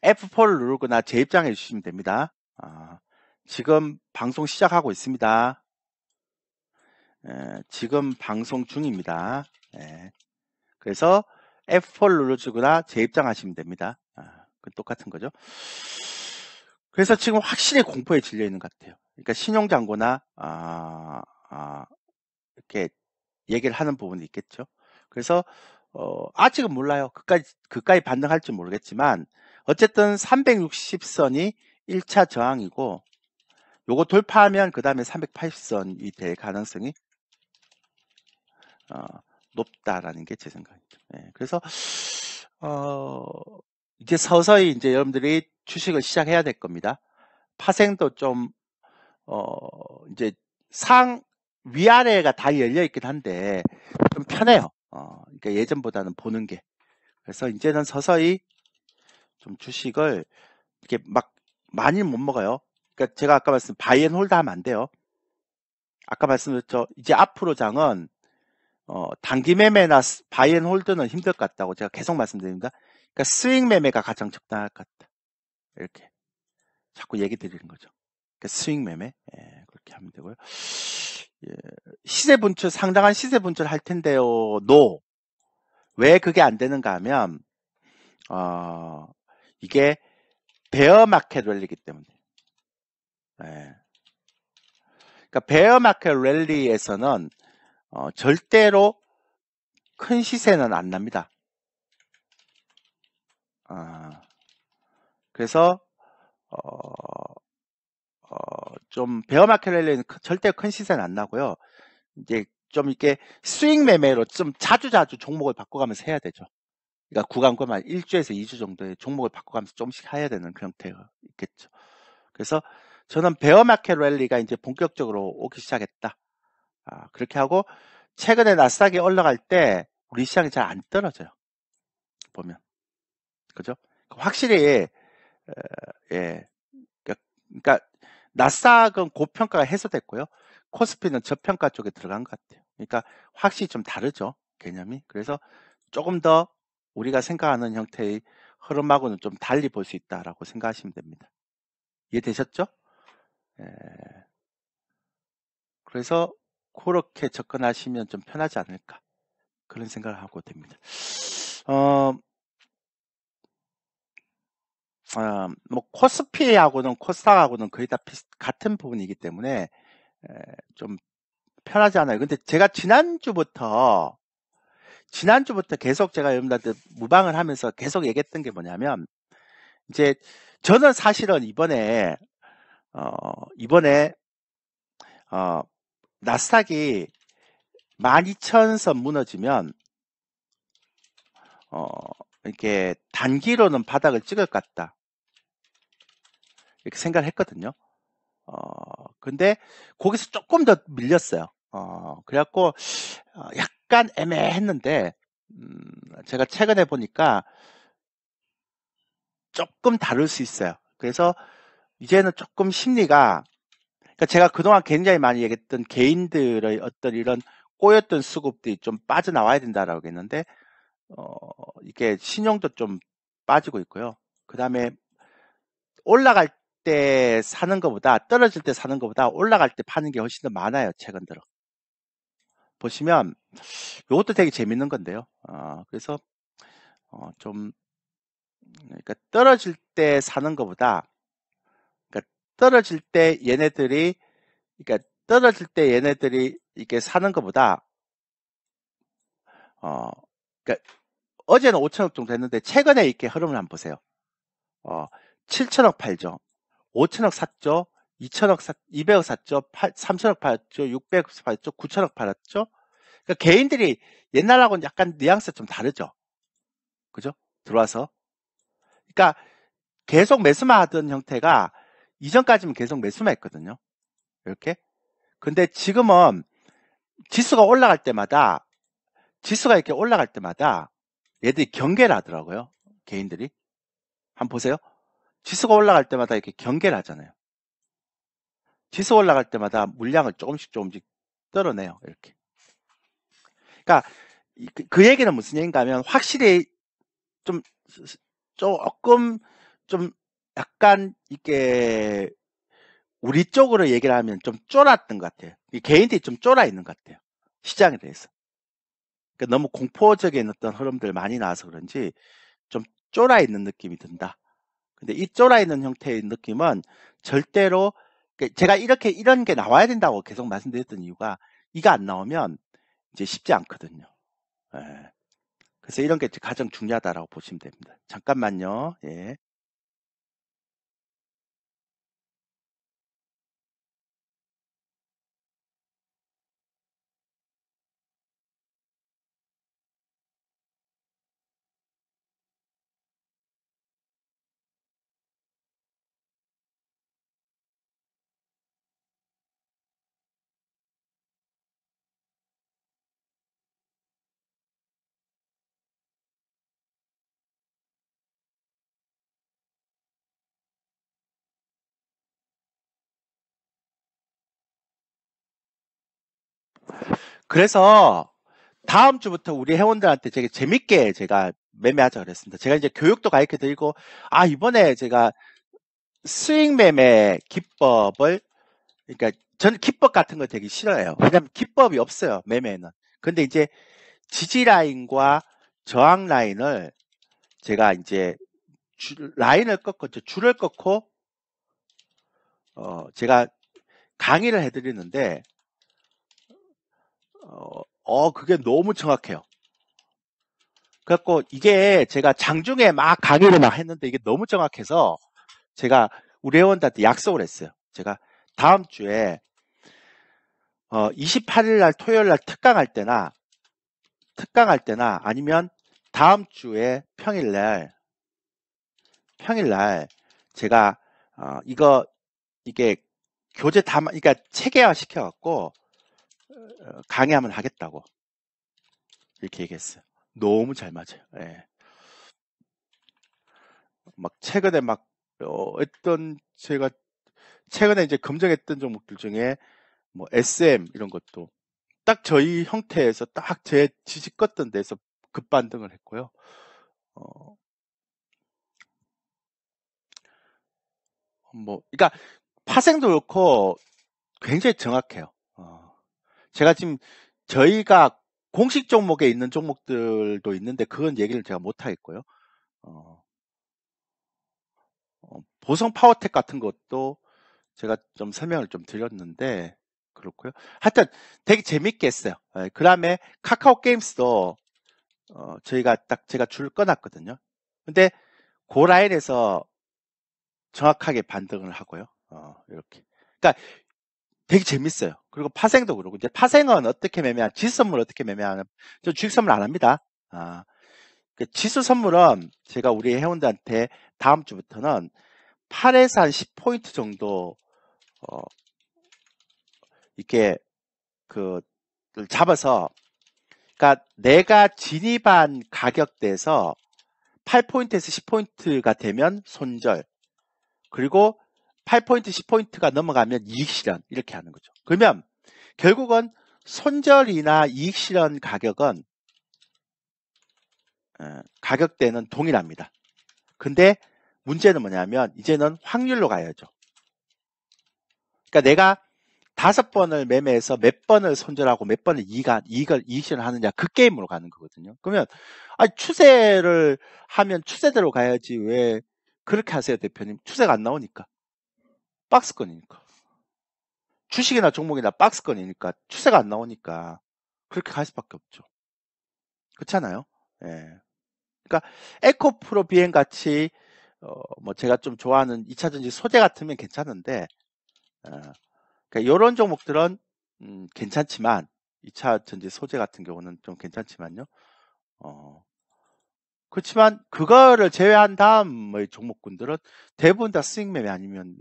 F4를 누르거나 재입장해 주시면 됩니다. 지금 방송 시작하고 있습니다. 지금 방송 중입니다. 그래서 F4를 눌러주거나 재입장하시면 됩니다. 똑같은 거죠. 그래서 지금 확실히 공포에 질려 있는 것 같아요. 그러니까 신용장고나 이렇게 얘기를 하는 부분이 있겠죠. 그래서 아직은 몰라요. 그까지 반등할지 모르겠지만 어쨌든 360선이 1차 저항이고 요거 돌파하면 그 다음에 380선이 될 가능성이 높다라는 게 제 생각입니다. 그래서 이제 서서히 이제 여러분들이 주식을 시작해야 될 겁니다. 파생도 좀 이제 위아래가 다 열려 있긴 한데 좀 편해요. 그러니까 예전보다는 보는 게. 그래서 이제는 서서히 좀 주식을 이렇게 막 많이 못 먹어요. 그러니까 제가 아까 말씀 바이 앤 홀드 하면 안 돼요. 아까 말씀드렸죠. 이제 앞으로 장은 단기 매매나 바이 앤 홀드는 힘들 것 같다고 제가 계속 말씀드립니다. 그러니까 스윙 매매가 가장 적당할 것 같다. 이렇게 자꾸 얘기 드리는 거죠. 그러니까 스윙 매매 그렇게 하면 되고요. 시세 분출 상당한 시세 분출 할 텐데요. 왜 그게 안 되는가 하면 이게 베어 마켓 랠리이기 때문에. 그러니까 베어 마켓 랠리에서는 절대로 큰 시세는 안 납니다. 그래서 좀 베어 마켓 랠리는 절대 큰 시세는 안 나고요. 이제 좀 이렇게 스윙 매매로 좀 자주 종목을 바꿔가면서 해야 되죠. 그러니까 구간권만 1주에서 2주 정도의 종목을 바꿔가면서 조금씩 해야 되는 그런 형태가 있겠죠. 그래서 저는 베어마켓 랠리가 이제 본격적으로 오기 시작했다. 그렇게 하고 최근에 나스닥이 올라갈 때 우리 시장이 잘 안 떨어져요. 보면 그죠? 확실히 예, 그러니까 나스닥은 고평가가 해소됐고요. 코스피는 저평가 쪽에 들어간 것 같아요. 그러니까 확실히 좀 다르죠, 개념이. 그래서 조금 더 우리가 생각하는 형태의 흐름하고는 좀 달리 볼 수 있다라고 생각하시면 됩니다. 이해되셨죠? 예. 그래서 그렇게 접근하시면 좀 편하지 않을까 그런 생각을 하고 됩니다. 뭐 코스피하고는 코스닥하고는 거의 다 같은 부분이기 때문에 좀 편하지 않아요. 근데 제가 지난주부터 계속 제가 여러분들한테 무방을 하면서 계속 얘기했던 게 뭐냐면 이제 저는 사실은 이번에 나스닥이 12,000선 무너지면 이렇게 단기로는 바닥을 찍을 것 같다 이렇게 생각을 했거든요. 근데 거기서 조금 더 밀렸어요. 그래갖고 약간 애매했는데 제가 최근에 보니까 조금 다를 수 있어요. 그래서 이제는 조금 심리가 그러니까 제가 그동안 굉장히 많이 얘기했던 개인들의 어떤 이런 꼬였던 수급들이 좀 빠져나와야 된다라고 했는데 이게 신용도 좀 빠지고 있고요. 그 다음에 올라갈 때 사는 것보다 떨어질 때 사는 것보다 올라갈 때 파는 게 훨씬 더 많아요. 최근 들어. 보시면 이것도 되게 재밌는 건데요. 그래서 좀 그러니까 떨어질 때 사는 것보다 그러니까 떨어질 때 얘네들이 그러니까 떨어질 때 얘네들이 이렇게 사는 것보다 그러니까 어제는 5천억 정도 됐는데 최근에 이렇게 흐름을 한번 보세요. 7천억 팔죠. 5천억 샀죠. 2천억 200억 샀죠. 3천억 팔았죠. 600억 팔았죠. 9천억 팔았죠. 그러니까 개인들이 옛날하고는 약간 뉘앙스가 좀 다르죠. 그죠? 들어와서. 그러니까 계속 매수만 하던 형태가 이전까지는 계속 매수만 했거든요. 이렇게. 근데 지금은 지수가 이렇게 올라갈 때마다 얘들이 경계를 하더라고요. 개인들이. 한번 보세요. 지수가 올라갈 때마다 이렇게 경계를 하잖아요. 지수 올라갈 때마다 물량을 조금씩 떨어내요. 이렇게. 그러니까 그 얘기는 무슨 얘기인가 하면 확실히 좀 조금 좀 약간 이게 우리 쪽으로 얘기를 하면 좀 쫄았던 것 같아요. 개인들이 좀 쫄아 있는 것 같아요. 시장에 대해서. 그러니까 너무 공포적인 어떤 흐름들 많이 나와서 그런지 좀 쫄아 있는 느낌이 든다. 근데 이 쫄아 있는 형태의 느낌은 절대로 제가 이런 게 나와야 된다고 계속 말씀드렸던 이유가 이거 안 나오면 이제 쉽지 않거든요. 예. 그래서 이런 게 가장 중요하다라고 보시면 됩니다. 잠깐만요. 예. 그래서 다음 주부터 우리 회원들한테 되게 재밌게 제가 매매하자 그랬습니다. 제가 이제 교육도 가르쳐 드리고, 이번에 제가 스윙 매매 기법을, 그러니까 저는 기법 같은 거 되게 싫어해요. 왜냐면 기법이 없어요, 매매는. 근데 이제 지지 라인과 저항 라인을 제가 이제 라인을 꺾었죠. 줄을 꺾고, 제가 강의를 해드리는데, 그게 너무 정확해요. 그래갖고 이게 제가 장중에 막 강의를 막 했는데 이게 너무 정확해서 제가 우리 회원들한테 약속을 했어요. 제가 다음 주에 28일 날 토요일 날 특강할 때나 아니면 다음 주에 평일날 제가 이게 교재 그러니까 체계화 시켜갖고 강의 한번 하겠다고 이렇게 얘기했어요. 너무 잘 맞아요. 예. 막 최근에 제가 최근에 이제 검증했던 종목들 중에 뭐 SM 이런 것도 딱 저희 형태에서 딱 제 지지 껐던 데서 급반등을 했고요. 그러니까 파생도 그렇고 굉장히 정확해요. 제가 지금 저희가 공식 종목에 있는 종목들도 있는데 그건 얘기를 제가 못 하겠고요. 보성 파워텍 같은 것도 제가 좀 설명을 좀 드렸는데 그렇고요. 하여튼 되게 재밌게 했어요. 그 다음에 카카오 게임스도 저희가 딱 제가 줄을 꺼놨거든요. 근데 그 라인에서 정확하게 반등을 하고요. 이렇게. 그러니까 되게 재밌어요. 그리고 파생도 그러고 이제 파생은 어떻게 매매하는 지수 선물 어떻게 매매하는 저 주식 선물 안 합니다. 그 지수 선물은 제가 우리 회원들한테 다음 주부터는 8에서 한 10포인트 정도 이렇게 잡아서 그러니까 내가 진입한 가격대에서 8포인트에서 10포인트가 되면 손절 그리고 8포인트 10포인트가 넘어가면 이익 실현 이렇게 하는 거죠. 그러면 결국은 손절이나 이익 실현 가격대는 동일합니다. 근데 문제는 뭐냐면 이제는 확률로 가야죠. 그러니까 내가 5번을 매매해서 몇 번을 손절하고 몇 번을 이익 실현하느냐 그 게임으로 가는 거거든요. 그러면 추세를 하면 추세대로 가야지 왜 그렇게 하세요 대표님? 추세가 안 나오니까. 박스권이니까. 주식이나 종목이나 박스권이니까 추세가 안 나오니까 그렇게 갈 수밖에 없죠. 그렇잖아요. 예. 그러니까 에코프로 비행 같이 뭐 제가 좀 좋아하는 2차전지 소재 같으면 괜찮은데 그러니까 이런 종목들은 괜찮지만 2차전지 소재 같은 경우는 좀 괜찮지만요. 그렇지만 그거를 제외한 다음의 종목군들은 대부분 다 스윙 매매 아니면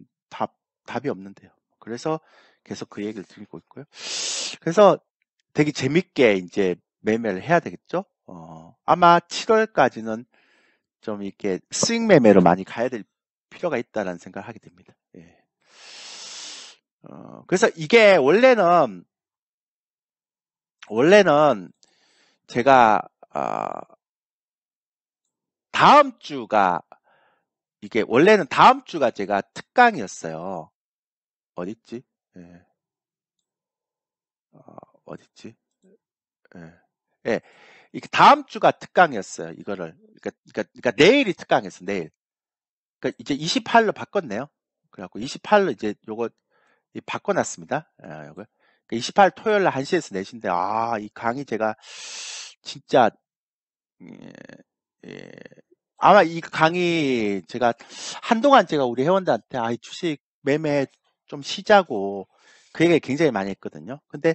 답이 없는데요. 그래서 계속 그 얘기를 드리고 있고요. 그래서 되게 재밌게 이제 매매를 해야 되겠죠. 아마 7월까지는 좀 이렇게 스윙 매매로 많이 가야 될 필요가 있다는 생각을 하게 됩니다. 예. 그래서 이게 원래는 제가 다음 주가 이게 원래는 다음 주가 제가 특강이었어요. 어딨지? 예. 어딨지? 예. 예. 이게 다음 주가 특강이었어요. 이거를. 그러니까 내일이 특강이었어. 내일. 그러니까 이제 28일로 바꿨네요. 그래갖고 28일로 이제 요거 바꿔놨습니다. 요거. 28일 토요일 날 1시에서 4시인데 이 강의 제가 진짜 예, 예. 아마 이 강의 제가 한동안 제가 우리 회원들한테 이 주식 매매 좀 쉬자고 그 얘기를 굉장히 많이 했거든요. 근데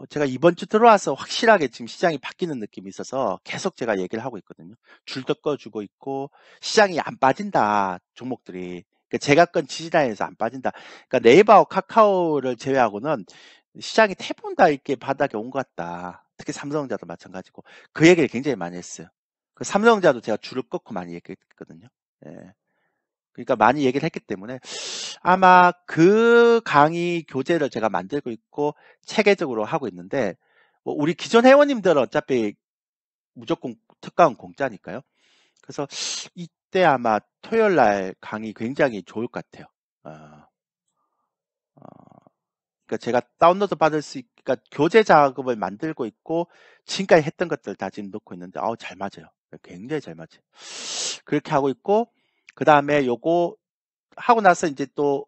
제가 이번 주 들어와서 확실하게 지금 시장이 바뀌는 느낌이 있어서 계속 제가 얘기를 하고 있거든요. 줄도 꺼주고 있고 시장이 안 빠진다 종목들이. 그러니까 제가 건 지지라인에서 안 빠진다. 그러니까 네이버와 카카오를 제외하고는 시장이 대부분 다 이렇게 바닥에 온 것 같다. 특히 삼성전자도 마찬가지고 그 얘기를 굉장히 많이 했어요. 그 삼성전자도 제가 줄을 꺾고 많이 얘기했거든요. 예. 그러니까 많이 얘기를 했기 때문에 아마 그 강의 교재를 제가 만들고 있고 체계적으로 하고 있는데 뭐 우리 기존 회원님들은 어차피 무조건 특강은 공짜니까요. 그래서 이때 아마 토요일 날 강의 굉장히 좋을 것 같아요. 그러니까 제가 다운로드 받을 수 그러니까 교재 작업을 만들고 있고 지금까지 했던 것들 다 지금 넣고 있는데 잘 맞아요. 굉장히 잘 맞아요. 그렇게 하고 있고 그 다음에 요거 하고 나서 이제 또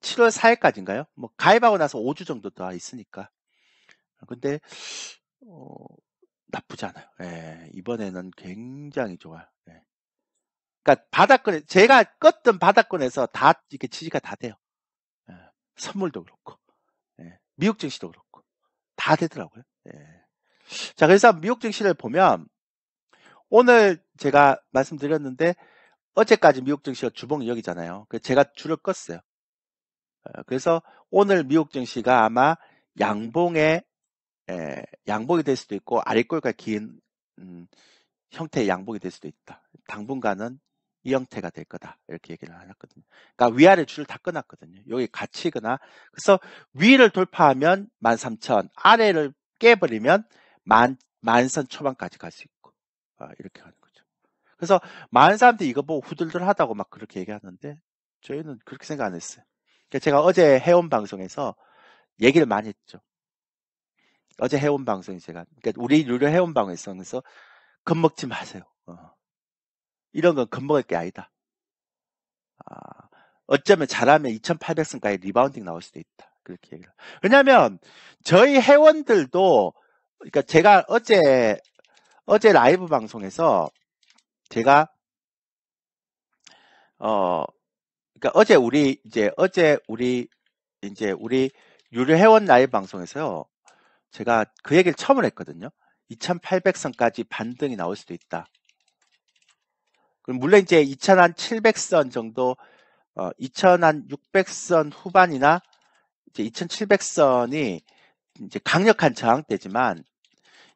7월 4일까지인가요? 뭐 가입하고 나서 5주 정도 더 있으니까. 근데 나쁘지 않아요. 예, 이번에는 굉장히 좋아요. 예. 그러니까 바닥권에 제가 껐던 바닥권에서 다 이렇게 지지가 다 돼요. 예, 선물도 그렇고, 미국 증시도 그렇고 다 되더라고요. 예. 자, 그래서 미국 증시를 보면 오늘 제가 말씀드렸는데 어제까지 미국 증시가 주봉 여기잖아요. 제가 줄을 껐어요. 그래서 오늘 미국 증시가 아마 양봉에 양봉이 될 수도 있고 아랫골과 긴 형태의 양봉이 될 수도 있다. 당분간은 이 형태가 될 거다. 이렇게 얘기를 해놨거든요. 그러니까 위아래 줄을 다 끊었거든요. 여기 갇히거나 그래서 위를 돌파하면 13,000, 아래를 깨버리면 10,000선 초반까지 갈 수 있고 이렇게 하는 거죠. 그래서 많은 사람들이 이거 보고 후들들하다고 막 그렇게 얘기하는데 저희는 그렇게 생각 안 했어요. 그러니까 제가 어제 해온 방송에서 얘기를 많이 했죠. 어제 해온 방송이 제가 그러니까 우리 유료 해온 방송에서 겁먹지 마세요. 이런 건 겁먹을 게 아니다. 어쩌면 잘하면 2,800선까지 리바운딩 나올 수도 있다. 그렇게 얘기를. 왜냐면 저희 회원들도 그러니까 제가 어제 라이브 방송에서 제가 그러니까 어제 우리 유료 회원 라이브 방송에서요. 제가 그 얘기를 처음 했거든요. 2,800선까지 반등이 나올 수도 있다. 그럼 물론 이제 2,700선 정도 2,600선 후반이나 이제 2,700선이 이제 강력한 저항대지만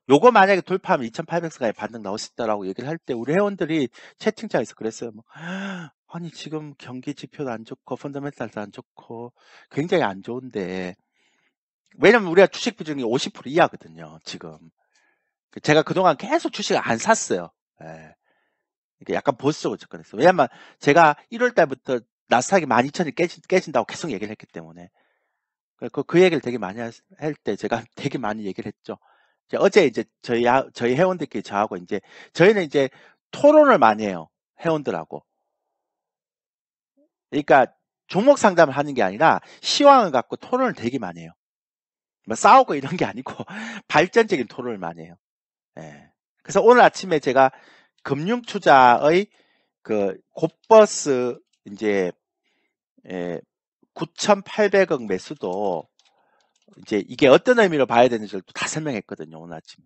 요거 만약에 돌파하면 2,800선까지 반등 나올 수 있다라고 얘기를 할 때 우리 회원들이 채팅창에서 그랬어요. 뭐, 아니 지금 경기 지표도 안 좋고 펀더멘탈도 안 좋고 굉장히 안 좋은데 왜냐면 우리가 주식 비중이 50% 이하거든요. 지금 제가 그동안 계속 주식을 안 샀어요. 예. 그러니까 약간 보수적으로 접근했어요. 왜냐면 제가 1월 달부터 나스닥이 12,000이 깨진다고 계속 얘기를 했기 때문에 그 얘기를 되게 많이 할 때 제가 되게 많이 얘기를 했죠. 어제 이제 저희 회원들끼리 저하고 이제 저희는 이제 토론을 많이 해요. 회원들하고. 그러니까 종목 상담을 하는 게 아니라 시황을 갖고 토론을 되게 많이 해요. 뭐 싸우고 이런 게 아니고 발전적인 토론을 많이 해요. 예. 그래서 오늘 아침에 제가 금융 투자의 그 곧버스 이제 9,800억 매수도 이제 이게 어떤 의미로 봐야 되는지를 또 다 설명했거든요. 오늘 아침에.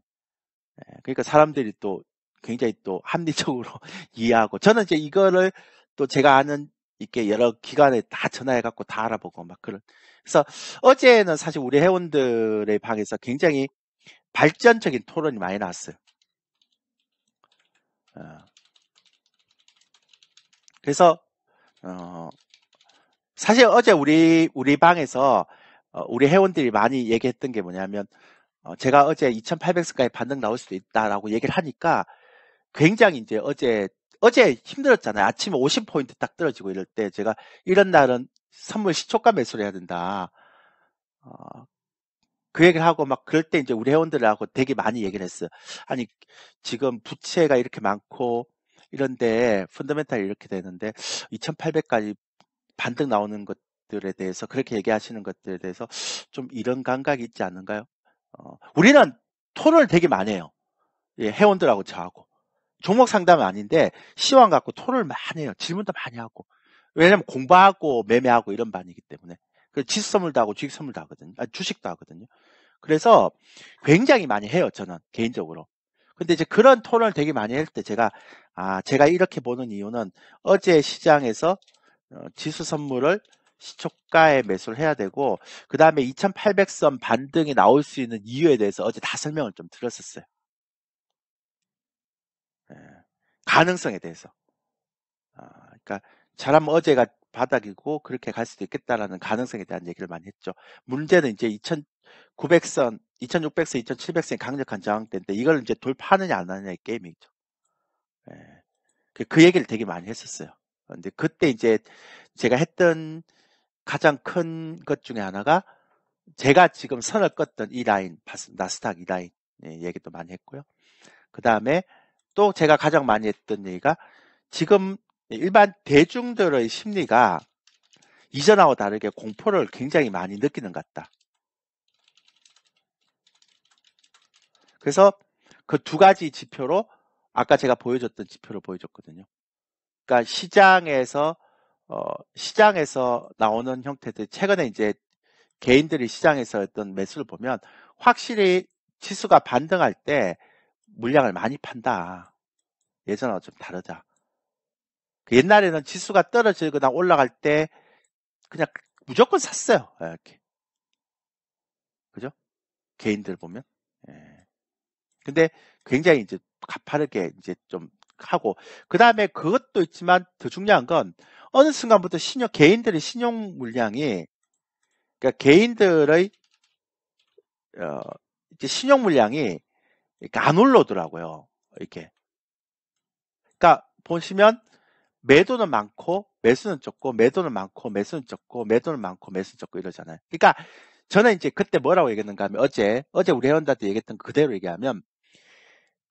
그러니까 사람들이 또 굉장히 또 합리적으로 이해하고 저는 이제 이거를 또 제가 아는 이렇게 여러 기관에 다 전화해갖고 다 알아보고 막 그런. 그래서 어제는 사실 우리 회원들의 방에서 굉장히 발전적인 토론이 많이 나왔어요. 그래서 사실 어제 우리 방에서 우리 회원들이 많이 얘기했던 게 뭐냐면 제가 어제 2,800선까지 반등 나올 수도 있다라고 얘기를 하니까 굉장히 이제 어제 힘들었잖아요. 아침에 50포인트 딱 떨어지고 이럴 때 제가 이런 날은 선물 시초가 매수를 해야 된다. 그 얘기를 하고 막 그럴 때 이제 우리 회원들하고 되게 많이 얘기를 했어요. 아니 지금 부채가 이렇게 많고 이런데 펀더멘탈이 이렇게 되는데 2,800까지 반등 나오는 것들에 대해서 그렇게 얘기하시는 것들에 대해서 좀 이런 감각이 있지 않은가요? 우리는 토론을 되게 많이 해요. 예, 회원들하고 저하고. 종목 상담은 아닌데 시황 갖고 토론을 많이 해요. 질문도 많이 하고. 왜냐면 공부하고 매매하고 이런 반이기 때문에. 지수 선물도 하고 주식 선물도 하거든요. 주식도 하거든요. 그래서 굉장히 많이 해요. 저는 개인적으로. 근데 이제 그런 토론을 되게 많이 할 때 제가 이렇게 보는 이유는 어제 시장에서 지수 선물을 시초가에 매수를 해야 되고 그 다음에 2,800선 반등이 나올 수 있는 이유에 대해서 어제 다 설명을 좀 드렸었어요. 가능성에 대해서. 그러니까 잘하면 어제가 바닥이고 그렇게 갈 수도 있겠다라는 가능성에 대한 얘기를 많이 했죠. 문제는 이제 2,900선, 2,600선, 2,700선이 강력한 저항대인데 이걸 이제 돌파하느냐 안 하느냐의 게임이죠. 그 얘기를 되게 많이 했었어요. 근데 그때 이제 제가 했던 가장 큰 것 중에 하나가 제가 지금 선을 껐던 이 라인, 나스닥 이 라인 얘기도 많이 했고요. 그 다음에 또 제가 가장 많이 했던 얘기가 지금 일반 대중들의 심리가 이전하고 다르게 공포를 굉장히 많이 느끼는 것 같다. 그래서 그 두 가지 지표로 아까 제가 보여줬던 지표를 보여줬거든요. 그러니까 시장에서 나오는 형태들 최근에 이제 개인들이 시장에서 했던 매수를 보면 확실히 지수가 반등할 때 물량을 많이 판다. 예전하고 좀 다르다. 그 옛날에는 지수가 떨어지거나 올라갈 때 그냥 무조건 샀어요. 이렇게. 그죠? 개인들 보면. 예. 근데 굉장히 이제 가파르게 이제 좀 하고, 그 다음에 그것도 있지만 더 중요한 건 어느 순간부터 개인들의 신용 물량이, 그러니까 개인들의 이제 신용 물량이 이렇게 안 올라오더라고요. 이렇게. 그러니까 보시면 매도는 많고 매수는 적고, 매도는 많고 매수는 적고, 매도는 많고 매수는 적고 이러잖아요. 그러니까 저는 이제 그때 뭐라고 얘기했는가 하면, 어제 우리 회원들한테 얘기했던 그대로 얘기하면,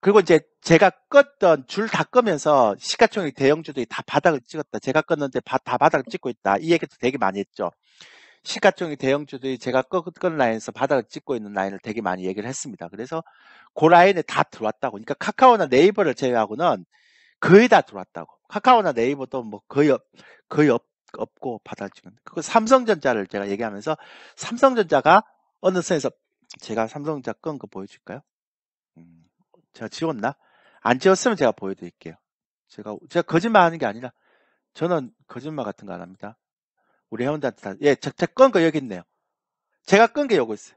그리고 이제 제가 껐던 줄 다 끄면서 시가총액 대형주들이 다 바닥을 찍었다. 제가 껐는데 다 바닥을 찍고 있다. 이 얘기도 되게 많이 했죠. 시가총액 대형주들이 제가 껐던 라인에서 바닥을 찍고 있는 라인을 되게 많이 얘기를 했습니다. 그래서 그 라인에 다 들어왔다고. 그러니까 카카오나 네이버를 제외하고는 거의 다 들어왔다고. 카카오나 네이버도 뭐 거의 없고 바닥을 찍은. 그거 삼성전자를 제가 얘기하면서, 삼성전자가 어느 선에서, 제가 삼성전자 끈 거 보여줄까요? 제가 지웠나? 안 지웠으면 제가 보여드릴게요. 제가 거짓말 하는 게 아니라, 저는 거짓말 같은 거 안 합니다. 우리 회원들한테 다, 예, 제가 끈 거 여기 있네요. 제가 끈 게 요거 있어요.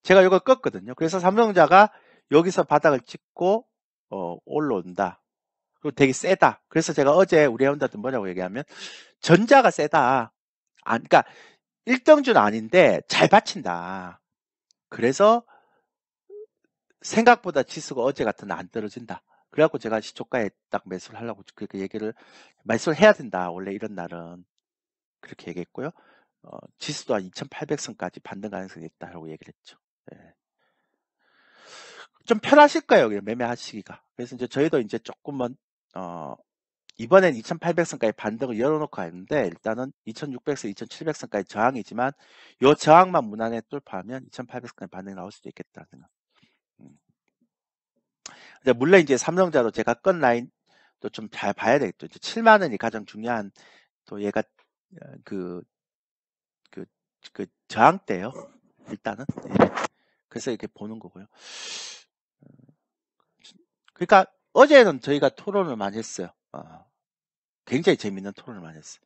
제가 이걸 껐거든요. 그래서 삼성전자가 여기서 바닥을 찍고, 올라온다. 그리고 되게 세다. 그래서 제가 어제 우리 회원들한테 뭐라고 얘기하면, 전자가 세다. 그러니까 1등주는 아닌데 잘 받친다. 그래서 생각보다 지수가 어제 같은 안 떨어진다. 그래갖고 제가 시초가에 딱 매수를 하려고 그렇게 매수를 해야 된다. 원래 이런 날은. 그렇게 얘기했고요. 지수도 한 2800선까지 반등 가능성이 있다라고 얘기를 했죠. 예. 좀 편하실 거예요. 매매하시기가. 그래서 이제 저희도 이제 조금은, 이번엔 2800선까지 반등을 열어놓고 했는데, 일단은 2600선, 2700선까지 저항이지만, 요 저항만 무난하게 뚫파하면 2800선까지 반등이 나올 수도 있겠다 생각. 근데 물론 이제 삼성자도 제가 건 라인도 좀 잘 봐야 되겠죠. 이제 7만원이 가장 중요한, 또 얘가 그 저항대요. 일단은. 예. 그래서 이렇게 보는 거고요. 그러니까 어제는 저희가 토론을 많이 했어요. 굉장히 재밌는 토론을 많이 했어요.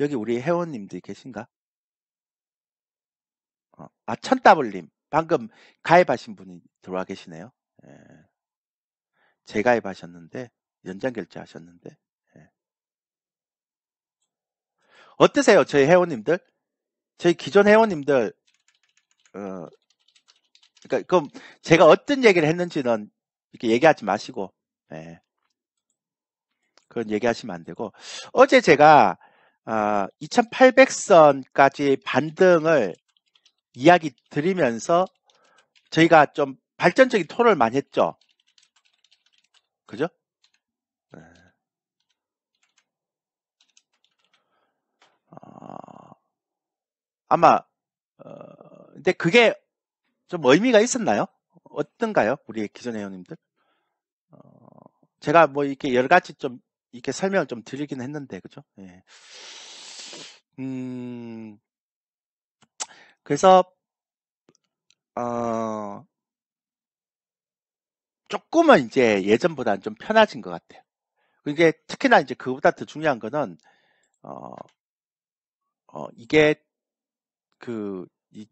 여기 우리 회원님들이 계신가? 천따블님. 방금 가입하신 분이 들어와 계시네요. 예. 재가입하셨는데, 연장 결제하셨는데. 예. 어떠세요? 저희 회원님들? 저희 기존 회원님들, 그러니까 그럼 제가 어떤 얘기를 했는지는 이렇게 얘기하지 마시고, 예. 그건 얘기하시면 안 되고, 어제 제가 2800선까지 반등을 이야기 드리면서 저희가 좀 발전적인 토론을 많이 했죠. 그죠? 네. 아마 근데 그게 좀 의미가 있었나요? 어떤가요? 우리 기존 회원님들? 제가 뭐 이렇게 여러 가지 좀 이렇게 설명을 좀 드리긴 했는데, 그죠? 예. 그래서 조금은 이제 예전보다는 좀 편해진 것 같아요. 이게 특히나 이제 그보다 더 중요한 거는 이게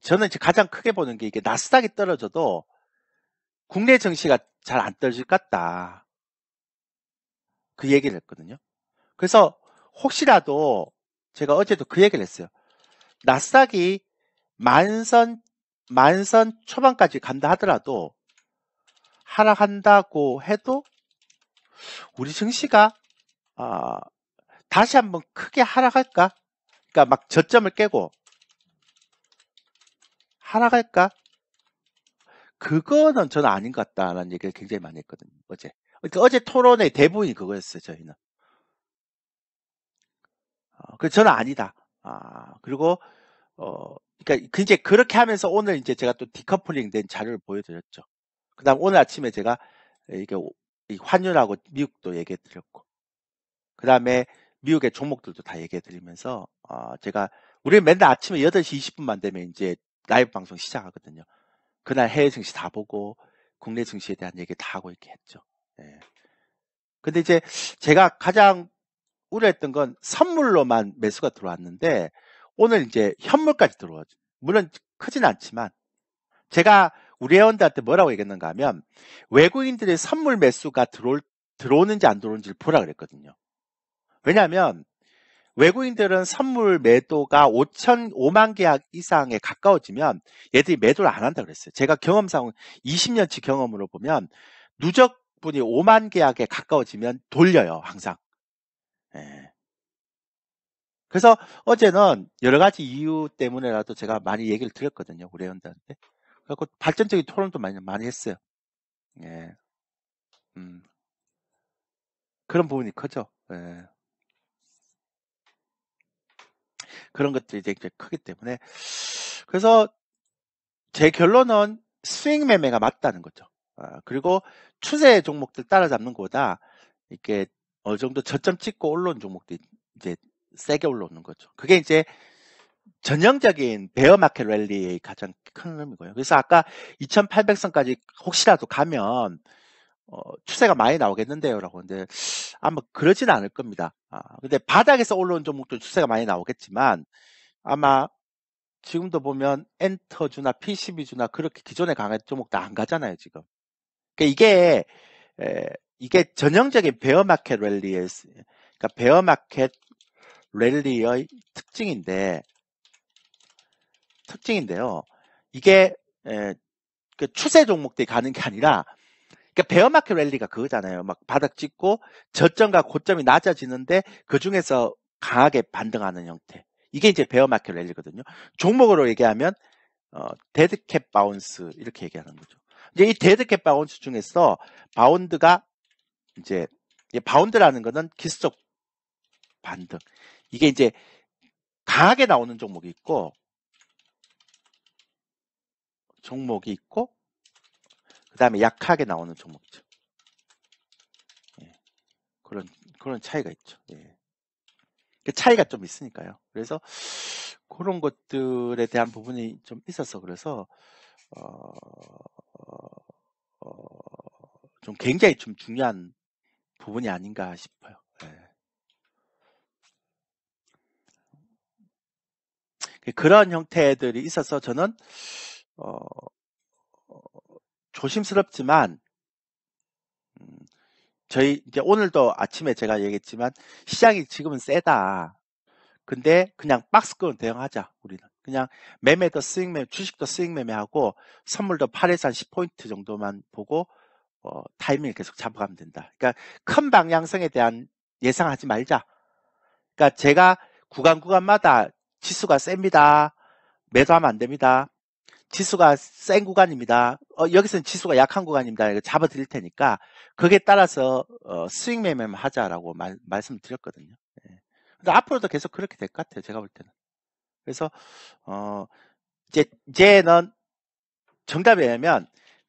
저는 이제 가장 크게 보는 게, 이게 나스닥이 떨어져도 국내 증시가 잘 안 떨어질 것 같다. 그 얘기를 했거든요. 그래서 혹시라도 제가 어제도 그 얘기를 했어요. 나스닥이 만선 초반까지 간다 하더라도, 하락한다고 해도 우리 증시가 다시 한번 크게 하락할까? 그러니까 막 저점을 깨고 하락할까? 그거는 저는 아닌 것 같다라는 얘기를 굉장히 많이 했거든요. 어제. 그러니까 어제 토론의 대부분이 그거였어요. 저희는. 그래서 저는 아니다. 그리고 그러니까 이제 그렇게 하면서 오늘 이제 제가 또 디커플링 된 자료를 보여드렸죠. 그다음 오늘 아침에 제가 이게 환율하고 미국도 얘기해 드렸고, 그다음에 미국의 종목들도 다 얘기해 드리면서 제가, 우리 맨날 아침에 8시 20분만 되면 이제 라이브 방송 시작하거든요. 그날 해외 증시 다 보고 국내 증시에 대한 얘기 다 하고 이렇게 했죠. 예. 근데 이제 제가 가장 우려했던 건 선물로만 매수가 들어왔는데 오늘 이제 현물까지 들어와죠. 물론 크진 않지만 제가 우리 회원들한테 뭐라고 얘기했는가 하면 외국인들의 선물 매수가 들어오는지 안 들어오는지를 보라 그랬거든요. 왜냐하면 외국인들은 선물 매도가 5만 계약 이상에 가까워지면 얘들이 매도를 안 한다 그랬어요. 제가 경험상 20년치 경험으로 보면 누적분이 5만 계약에 가까워지면 돌려요, 항상. 예. 그래서 어제는 여러 가지 이유 때문에라도 제가 많이 얘기를 드렸거든요, 우리 회원들한테. 그래서 발전적인 토론도 많이 했어요. 예. 그런 부분이 크죠. 예. 그런 것들이 이제 크기 때문에. 그래서 제 결론은 스윙 매매가 맞다는 거죠. 그리고 추세 종목들 따라잡는 것보다 이렇게 어느 정도 저점 찍고 올라온 종목들이 이제 세게 올라오는 거죠. 그게 이제 전형적인 베어마켓 랠리의 가장 큰 의미고요. 그래서 아까 2800선까지 혹시라도 가면 추세가 많이 나오겠는데요 라고 하는데 아마 그러진 않을 겁니다. 근데 바닥에서 올라온 종목도 추세가 많이 나오겠지만 아마 지금도 보면 엔터주나 PCB주나 그렇게 기존에 강한 종목도 안 가잖아요 지금. 그러니까 이게 전형적인 베어마켓 랠리의 그러니까 베어마켓 랠리의 특징인데요. 이게 그 추세 종목들이 가는 게 아니라 그러니까 베어마켓 랠리가 그거잖아요. 막 바닥 찍고 저점과 고점이 낮아지는데 그 중에서 강하게 반등하는 형태. 이게 이제 베어마켓 랠리거든요. 종목으로 얘기하면 데드캣 바운스 이렇게 얘기하는 거죠. 이제 이 데드캣 바운스 중에서 바운드가 이제 바운드라는 거는 기술적 반등. 이게 이제 강하게 나오는 종목이 있고 그 다음에 약하게 나오는 종목이죠. 예. 그런 차이가 있죠. 예. 그 차이가 좀 있으니까요. 그래서 그런 것들에 대한 부분이 좀 있어서 그래서 좀 굉장히 좀 중요한 부분이 아닌가 싶어요. 예. 그런 형태들이 있어서 저는 조심스럽지만 저희 이제 오늘도 아침에 제가 얘기했지만 시장이 지금은 세다. 근데 그냥 박스권 대응하자 우리는. 그냥 매매도 스윙 매매, 주식도 스윙 매매하고 선물도 8에서 한 10포인트 정도만 보고 타이밍을 계속 잡아가면 된다. 그러니까 큰 방향성에 대한 예상하지 말자. 그러니까 제가 구간마다 지수가 셉니다. 매도하면 안 됩니다. 지수가 센 구간입니다. 여기서는 지수가 약한 구간입니다. 이거 잡아 드릴 테니까 그게 따라서 스윙 매매만 하자라고 말씀을 드렸거든요. 예. 근데 앞으로도 계속 그렇게 될 것 같아요. 제가 볼 때는. 그래서 이제는 정답이 뭐냐면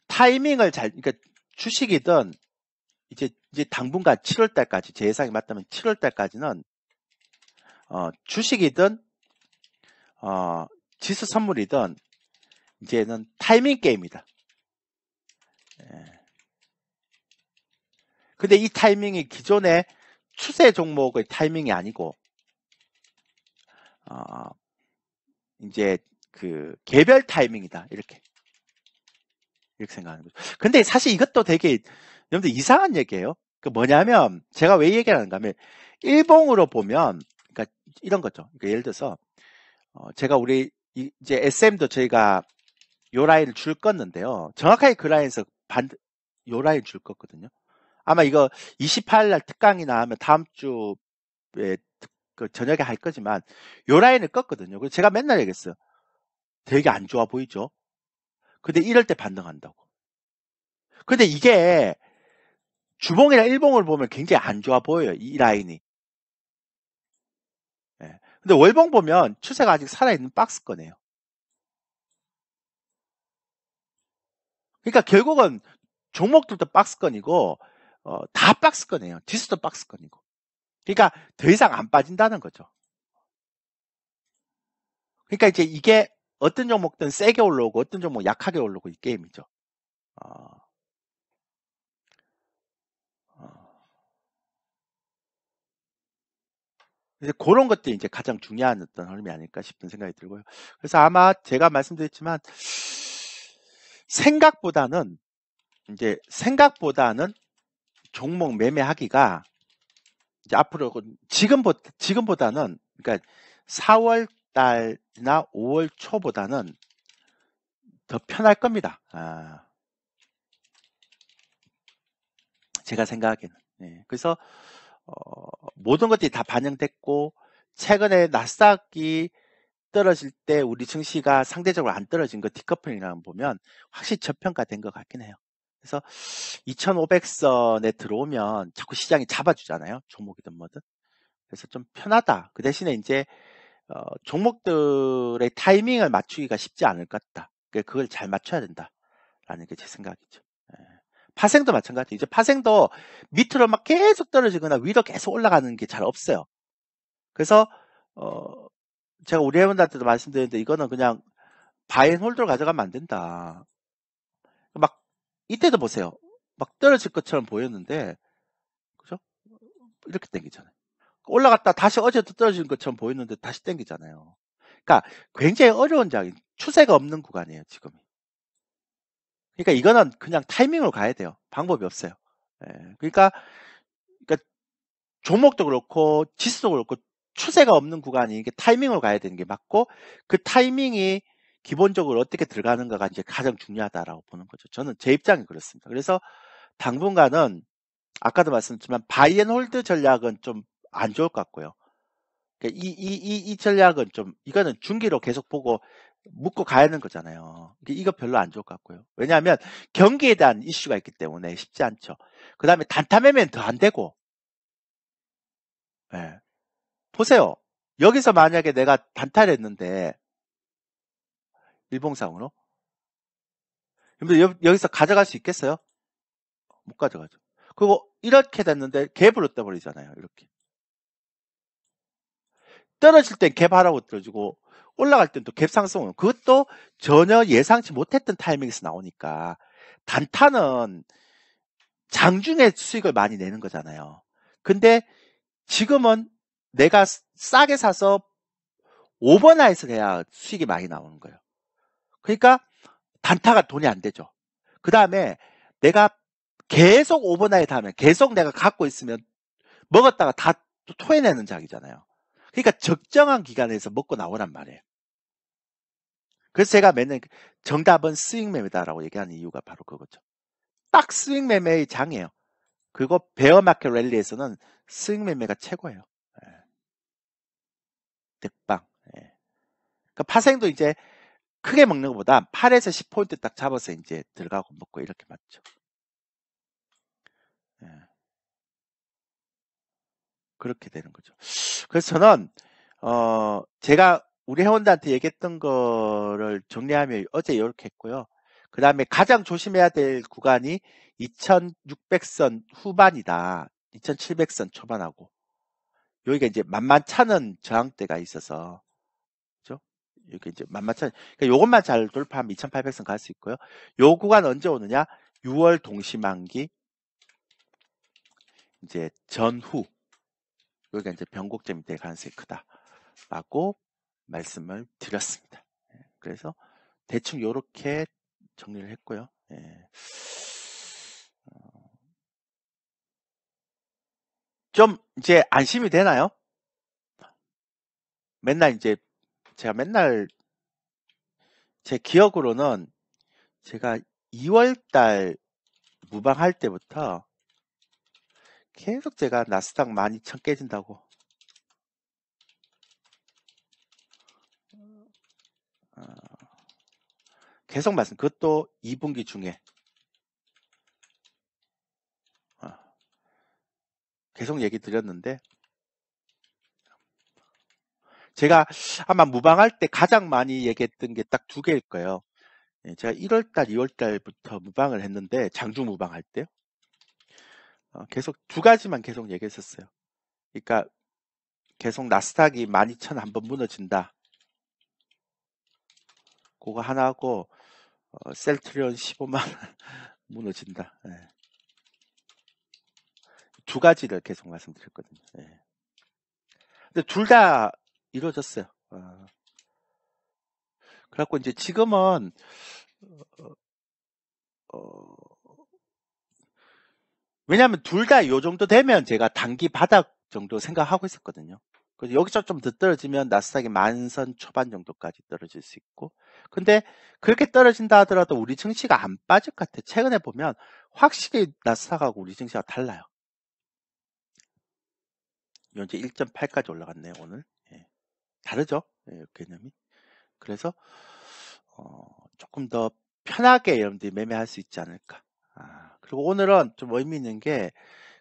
타이밍을 그러니까 주식이든 이제 당분간 7월 달까지 제 예상이 맞다면 7월 달까지는 주식이든 지수 선물이든 이제는 타이밍 게임이다. 예. 근데 이 타이밍이 기존의 추세 종목의 타이밍이 아니고 이제 그 개별 타이밍이다. 이렇게 생각하는 거죠. 근데 사실 이것도 되게 여러분들 이상한 얘기예요. 그 뭐냐면 제가 왜 얘기하는가 하면 일봉으로 보면 그러니까 이런 거죠. 그러니까 예를 들어서 제가 우리 이제 SM도 저희가 요 라인을 줄 껐는데요. 정확하게 그 라인에서 요 라인 줄 껐거든요. 아마 이거 28일 날 특강이나 하면 다음 주에 그 저녁에 할 거지만 요 라인을 껐거든요. 그래서 제가 맨날 얘기했어요. 되게 안 좋아 보이죠? 근데 이럴 때 반등한다고. 근데 이게 주봉이랑 일봉을 보면 굉장히 안 좋아 보여요. 이 라인이. 예. 근데 월봉 보면 추세가 아직 살아있는 박스권이에요. 그러니까 결국은 종목들도 박스권이고 다 박스권이에요. 지수도 박스권이고. 그러니까 더 이상 안 빠진다는 거죠. 그러니까 이제 이게 어떤 종목든 세게 올라오고 어떤 종목 약하게 올라오고 이 게임이죠. 이제 그런 것들이 이제 가장 중요한 어떤 흐름이 아닐까 싶은 생각이 들고요. 그래서 아마 제가 말씀드렸지만 생각보다는 종목 매매하기가 이제 앞으로 지금보다는 그러니까 4월 달이나 5월 초보다는 더 편할 겁니다. 제가 생각하기에는. 네. 그래서 모든 것들이 다 반영됐고 최근에 나스닥이 떨어질 때 우리 증시가 상대적으로 안 떨어진 거 디커플링이라고 보면 확실히 저평가된 것 같긴 해요. 그래서 2500선에 들어오면 자꾸 시장이 잡아주잖아요. 종목이든 뭐든. 그래서 좀 편하다. 그 대신에 이제 종목들의 타이밍을 맞추기가 쉽지 않을 것 같다. 그걸 잘 맞춰야 된다라는 게 제 생각이죠. 예. 파생도 마찬가지. 이제 파생도 밑으로 막 계속 떨어지거나 위로 계속 올라가는 게 잘 없어요. 그래서 제가 우리 회원들한테도 말씀드렸는데 이거는 그냥 바이앤홀더로 가져가면 안 된다. 막 이때도 보세요. 막 떨어질 것처럼 보였는데 그죠? 이렇게 땡기잖아요. 올라갔다 다시 어제도 떨어지는 것처럼 보였는데 다시 땡기잖아요. 그러니까 굉장히 어려운 장이 추세가 없는 구간이에요, 지금. 그러니까 이거는 그냥 타이밍으로 가야 돼요. 방법이 없어요. 예. 그러니까 종목도 그렇고 지수도 그렇고 추세가 없는 구간이 이게 타이밍으로 가야 되는 게 맞고 그 타이밍이 기본적으로 어떻게 들어가는가가 이제 가장 중요하다라고 보는 거죠. 저는 제 입장이 그렇습니다. 그래서 당분간은 아까도 말씀드렸지만 바이앤홀드 전략은 좀 안 좋을 것 같고요. 그러니까 이 전략은 좀 이거는 중기로 계속 보고 묶고 가야 하는 거잖아요. 이거 별로 안 좋을 것 같고요. 왜냐하면 경기에 대한 이슈가 있기 때문에 쉽지 않죠. 그 다음에 단타 매매는 더 안 되고 예. 보세요. 여기서 만약에 내가 단타를 했는데 일봉상으로 근데 여기서 가져갈 수 있겠어요? 못 가져가죠. 그리고 이렇게 됐는데 갭으로 떠버리잖아요. 이렇게 떨어질 땐 갭하라고 떨어지고 올라갈 땐 또 갭 상승. 그것도 전혀 예상치 못했던 타이밍에서 나오니까 단타는 장중에 수익을 많이 내는 거잖아요. 근데 지금은 내가 싸게 사서 오버나잇을 해야 수익이 많이 나오는 거예요. 그러니까 단타가 돈이 안 되죠. 그 다음에 내가 계속 오버나잇 하면 계속 내가 갖고 있으면 먹었다가 다 토해내는 작이잖아요. 그러니까 적정한 기간에서 먹고 나오란 말이에요. 그래서 제가 맨날 정답은 스윙 매매다라고 얘기하는 이유가 바로 그거죠. 딱 스윙 매매의 장이에요. 그리고 베어마켓 랠리에서는 스윙 매매가 최고예요. 예. 대빵. 예. 그러니까 파생도 이제 크게 먹는 것보다 8에서 10포인트 딱 잡아서 이제 들어가고 먹고 이렇게 맞죠. 예. 그렇게 되는 거죠. 그래서 저는 제가 우리 회원들한테 얘기했던 거를 정리하면 어제 이렇게 했고요. 그 다음에 가장 조심해야 될 구간이 2600선 후반이다. 2700선 초반하고 여기가 이제 만만찮은 저항대가 있어서 그죠? 이렇게 이제 만만찮은 그러니까 요것만 잘 돌파하면 2800선 갈 수 있고요. 요 구간 언제 오느냐? 6월 동시만기 이제 전후 여기가 이제 변곡점이 될 가능성이 크다라고 말씀을 드렸습니다. 그래서 대충 요렇게 정리를 했고요. 예. 좀 이제 안심이 되나요? 맨날 이제 제가 맨날 제 기억으로는 제가 2월달 무방할 때부터 계속 제가 나스닥 12,000 깨진다고 계속 그것도 2분기 중에 계속 얘기 드렸는데 제가 아마 무방할 때 가장 많이 얘기했던 게 딱 두 개일 거예요. 제가 1월달, 2월달부터 무방을 했는데 장중 무방할 때 계속 두 가지만 계속 얘기했었어요. 그러니까 계속 나스닥이 12,000 한번 무너진다. 그거 하나하고 셀트리온 15만 무너진다. 네. 두 가지를 계속 말씀드렸거든요. 네. 근데 둘 다 이루어졌어요. 그래갖고 이제 지금은 어, 왜냐하면 둘 다 요 정도 되면 제가 단기 바닥 정도 생각하고 있었거든요. 그래서 여기서 좀 더 떨어지면 나스닥이 만선 초반 정도까지 떨어질 수 있고, 근데 그렇게 떨어진다 하더라도 우리 증시가 안 빠질 것 같아. 최근에 보면 확실히 나스닥하고 우리 증시가 달라요. 현재 1.8까지 올라갔네요, 오늘. 예. 다르죠? 예, 개념이. 그래서 조금 더 편하게 여러분들이 매매할 수 있지 않을까. 그리고 오늘은 좀 의미 있는 게,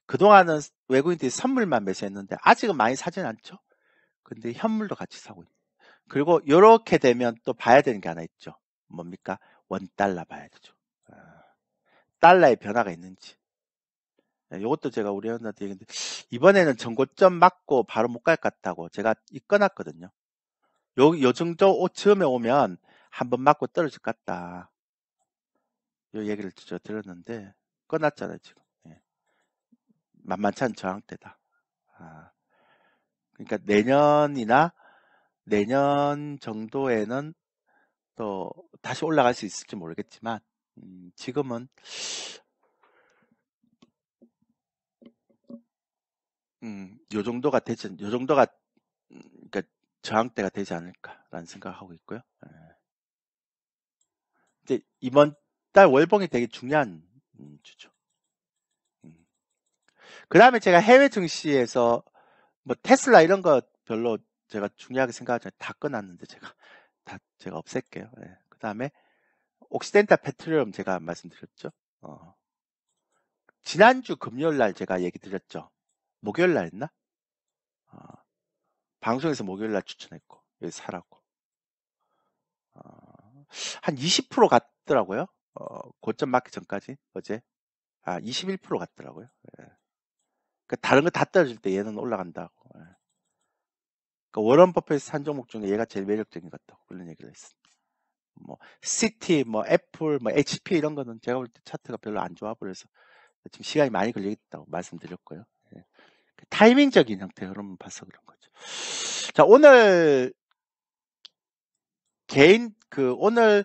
그동안은 외국인들이 선물만 매수했는데 아직은 많이 사진 않죠. 근데 현물도 같이 사고 있는. 그리고 이렇게 되면 또 봐야 되는 게 하나 있죠. 뭡니까? 원달러 봐야 되죠. 달러의 변화가 있는지. 이것도 제가 우리 회원한테 얘기했는데, 이번에는 전고점 맞고 바로 못 갈 것 같다고 제가 이끌어놨거든요. 요 정도 즈음에 오면 한번 맞고 떨어질 것 같다. 요 얘기를 저 들었는데 꺼놨잖아요 지금. 예. 만만치 않은 저항대다. 그러니까 내년 정도에는 또 다시 올라갈 수 있을지 모르겠지만, 지금은 요 정도가 그러니까 저항대가 되지 않을까라는 생각을 하고 있고요. 예. 이제 이번 달 월봉이 되게 중요한 주죠. 그 다음에 제가 해외 증시에서 뭐 테슬라 이런 거 별로 제가 중요하게 생각하지 않아요. 다 꺼놨는데 제가 없앨게요. 예. 그 다음에 옥시덴탈 페트롤리엄 제가 말씀드렸죠. 지난주 금요일 날 제가 얘기 드렸죠. 목요일 날 했나? 어, 방송에서 목요일 날 추천했고, 여기 사라고. 한 20% 갔더라고요. 고점 맞기 전까지, 어제. 21% 갔더라고요. 예. 그러니까 다른 거 다 떨어질 때 얘는 올라간다고. 예. 그러니까 워런 버핏 산 종목 중에 얘가 제일 매력적인 것 같다고 그런 얘기를 했습니다. 뭐 시티, 뭐 애플, 뭐 HP 이런 거는 제가 볼 때 차트가 별로 안 좋아 버려서 지금 시간이 많이 걸리겠다고 말씀드렸고요. 예. 타이밍적인 형태의 흐름을 봐서 그런 거죠. 자, 오늘 오늘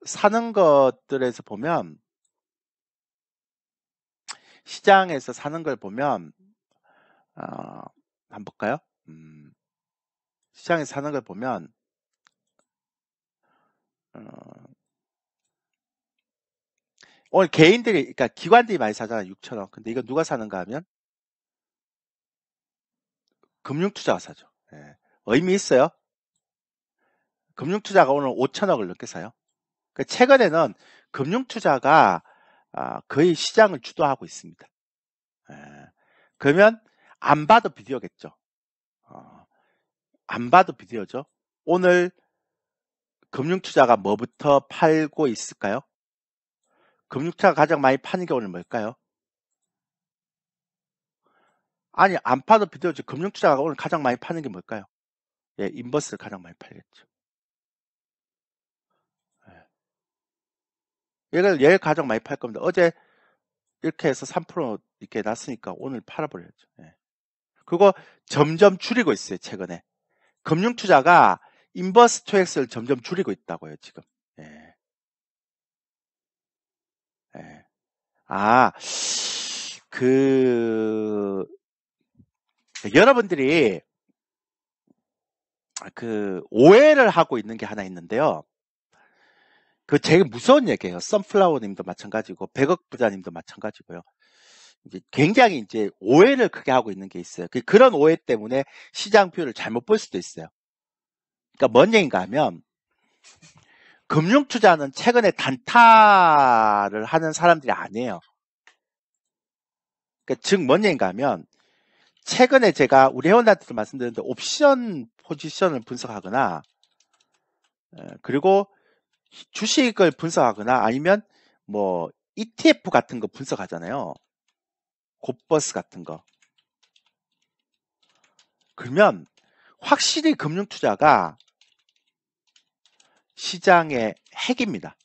사는 것들에서 보면, 시장에서 사는 걸 보면, 한번 볼까요? 시장에서 사는 걸 보면, 오늘 개인들이, 그러니까 기관들이 많이 사잖아요. 6천원. 근데 이거 누가 사는가 하면, 금융투자가 사죠. 예. 의미 있어요. 금융투자가 오늘 5천억을 넘게 사요. 그러니까 최근에는 금융투자가 거의 시장을 주도하고 있습니다. 예. 그러면 안 봐도 비디오겠죠. 안 봐도 비디오죠. 오늘 금융투자가 뭐부터 팔고 있을까요? 금융투자가 가장 많이 파는 게 오늘 뭘까요? 아니, 안 파도 비디오죠. 금융투자가 오늘 가장 많이 파는 게 뭘까요? 예, 인버스를 가장 많이 팔겠죠. 얘를 가장 많이 팔 겁니다. 어제 이렇게 해서 3% 이렇게 났으니까 오늘 팔아버려야죠. 예. 그리고 점점 줄이고 있어요, 최근에. 금융투자가 인버스 투엑스를 점점 줄이고 있다고요, 지금. 예. 예. 여러분들이 오해를 하고 있는 게 하나 있는데요. 그 되게 무서운 얘기예요. 선플라워 님도 마찬가지고, 백억 부자님도 마찬가지고요. 이제 굉장히 이제 오해를 크게 하고 있는 게 있어요. 그런 오해 때문에 시장표를 잘못 볼 수도 있어요. 그러니까 뭔 얘기인가 하면, 금융투자는 최근에 단타를 하는 사람들이 아니에요. 그러니까 즉 뭔 얘기인가 하면, 최근에 제가 우리 회원들한테도 말씀드렸는데, 옵션 포지션을 분석하거나, 그리고 주식을 분석하거나, 아니면 뭐 ETF 같은 거 분석하잖아요. 곱버스 같은 거. 그러면 확실히 금융투자가 시장의 핵입니다.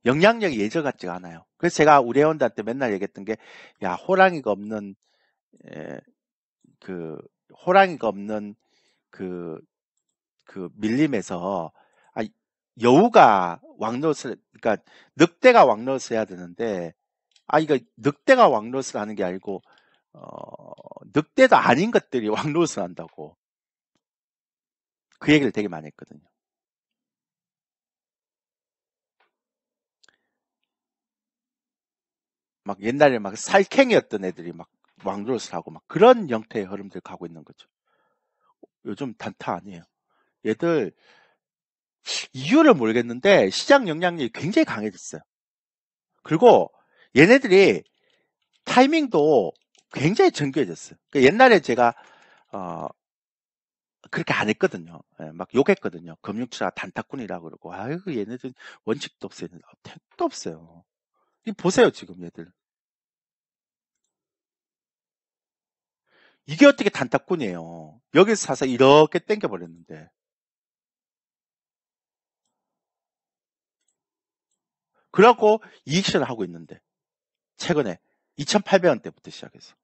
영향력이 예전 같지가 않아요. 그래서 제가 우리 회원들한테 맨날 얘기했던 게, 야, 호랑이가 없는 호랑이가 없는 그, 그 밀림에서, 아, 여우가 왕노릇을, 그러니까 늑대가 왕노릇을 해야 되는데, 아, 이거 늑대가 왕노릇을 하는 게 아니고, 늑대도 아닌 것들이 왕노릇을 한다고. 그 얘기를 되게 많이 했거든요. 막 옛날에 막 살쾡이었던 애들이 막 왕노릇을 하고 막 그런 형태의 흐름들 가고 있는 거죠. 요즘 단타 아니에요. 얘들 이유를 모르겠는데 시장 영향력이 굉장히 강해졌어요. 그리고 얘네들이 타이밍도 굉장히 정교해졌어요. 그러니까 옛날에 제가 어, 그렇게 안 했거든요. 예, 막 욕했거든요. 금융투자 단타꾼이라고 그러고 아유 얘네들 원칙도 없어요. 택도 없어요. 보세요 지금 얘들. 이게 어떻게 단타꾼이에요. 여기서 사서 이렇게 땡겨버렸는데. 그래갖고 이익실을 하고 있는데 최근에 2,800원대부터 시작해서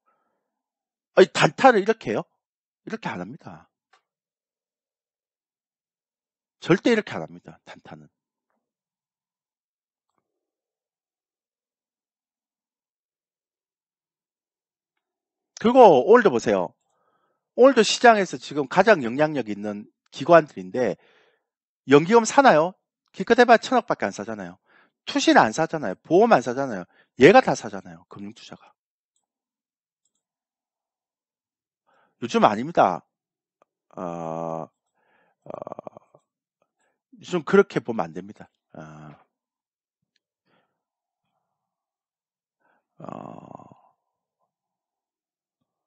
아니 단타를 이렇게 해요? 이렇게 안 합니다. 절대 이렇게 안 합니다. 단타는. 그리고 오늘도 보세요. 오늘도 시장에서 지금 가장 영향력 있는 기관들인데 연기금 사나요? 기껏 해봐야 1,000억밖에 안 사잖아요. 투신 안 사잖아요. 보험 안 사잖아요. 얘가 다 사잖아요. 금융투자가. 요즘 아닙니다. 어, 어, 요즘 그렇게 보면 안 됩니다. 어,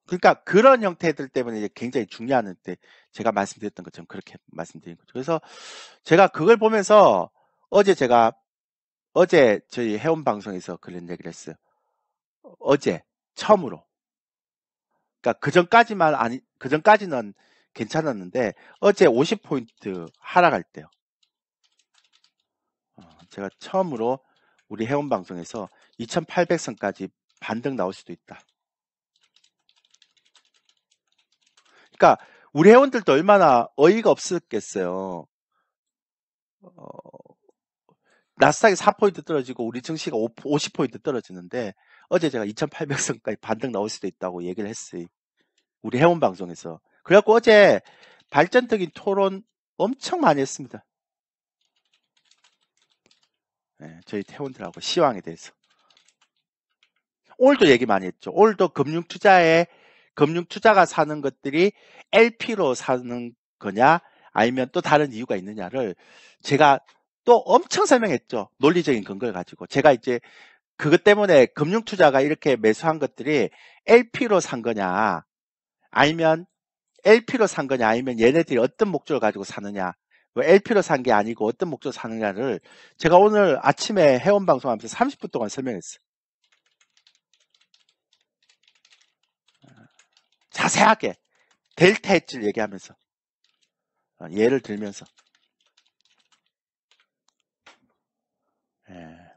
그러니까 그런 형태들 때문에 이제 굉장히 중요한데 제가 말씀드렸던 것처럼 그렇게 말씀드린 거죠. 그래서 제가 그걸 보면서 어제 제가 어제 저희 회원 방송에서 그런 얘기를 했어요. 어제 처음으로. 그러니까 그 전까지만 아니 그 전까지는 괜찮았는데 어제 50포인트 하락할 때요. 제가 처음으로 우리 회원 방송에서 2,800선까지 반등 나올 수도 있다. 그러니까 우리 회원들도 얼마나 어이가 없었겠어요. 어, 나스닥이 4포인트 떨어지고 우리 증시가 50포인트 떨어지는데 어제 제가 2,800선까지 반등 나올 수도 있다고 얘기를 했어요. 우리 회원 방송에서. 그래갖고 어제 발전적인 토론 엄청 많이 했습니다. 네, 저희 회원들하고 시황에 대해서. 오늘도 얘기 많이 했죠. 오늘도 금융투자가 사는 것들이 LP로 사는 거냐 아니면 또 다른 이유가 있느냐를 제가 또 엄청 설명했죠. 논리적인 근거를 가지고. 제가 이제 그것 때문에 금융투자가 이렇게 매수한 것들이 LP로 산 거냐 아니면 LP로 산 거냐 아니면 얘네들이 어떤 목적을 가지고 사느냐 뭐 LP로 산 게 아니고 어떤 목적으로 사느냐를 제가 오늘 아침에 회원 방송하면서 30분 동안 설명했어요. 자세하게 델타 엣지를 얘기하면서 예를 들면서 예.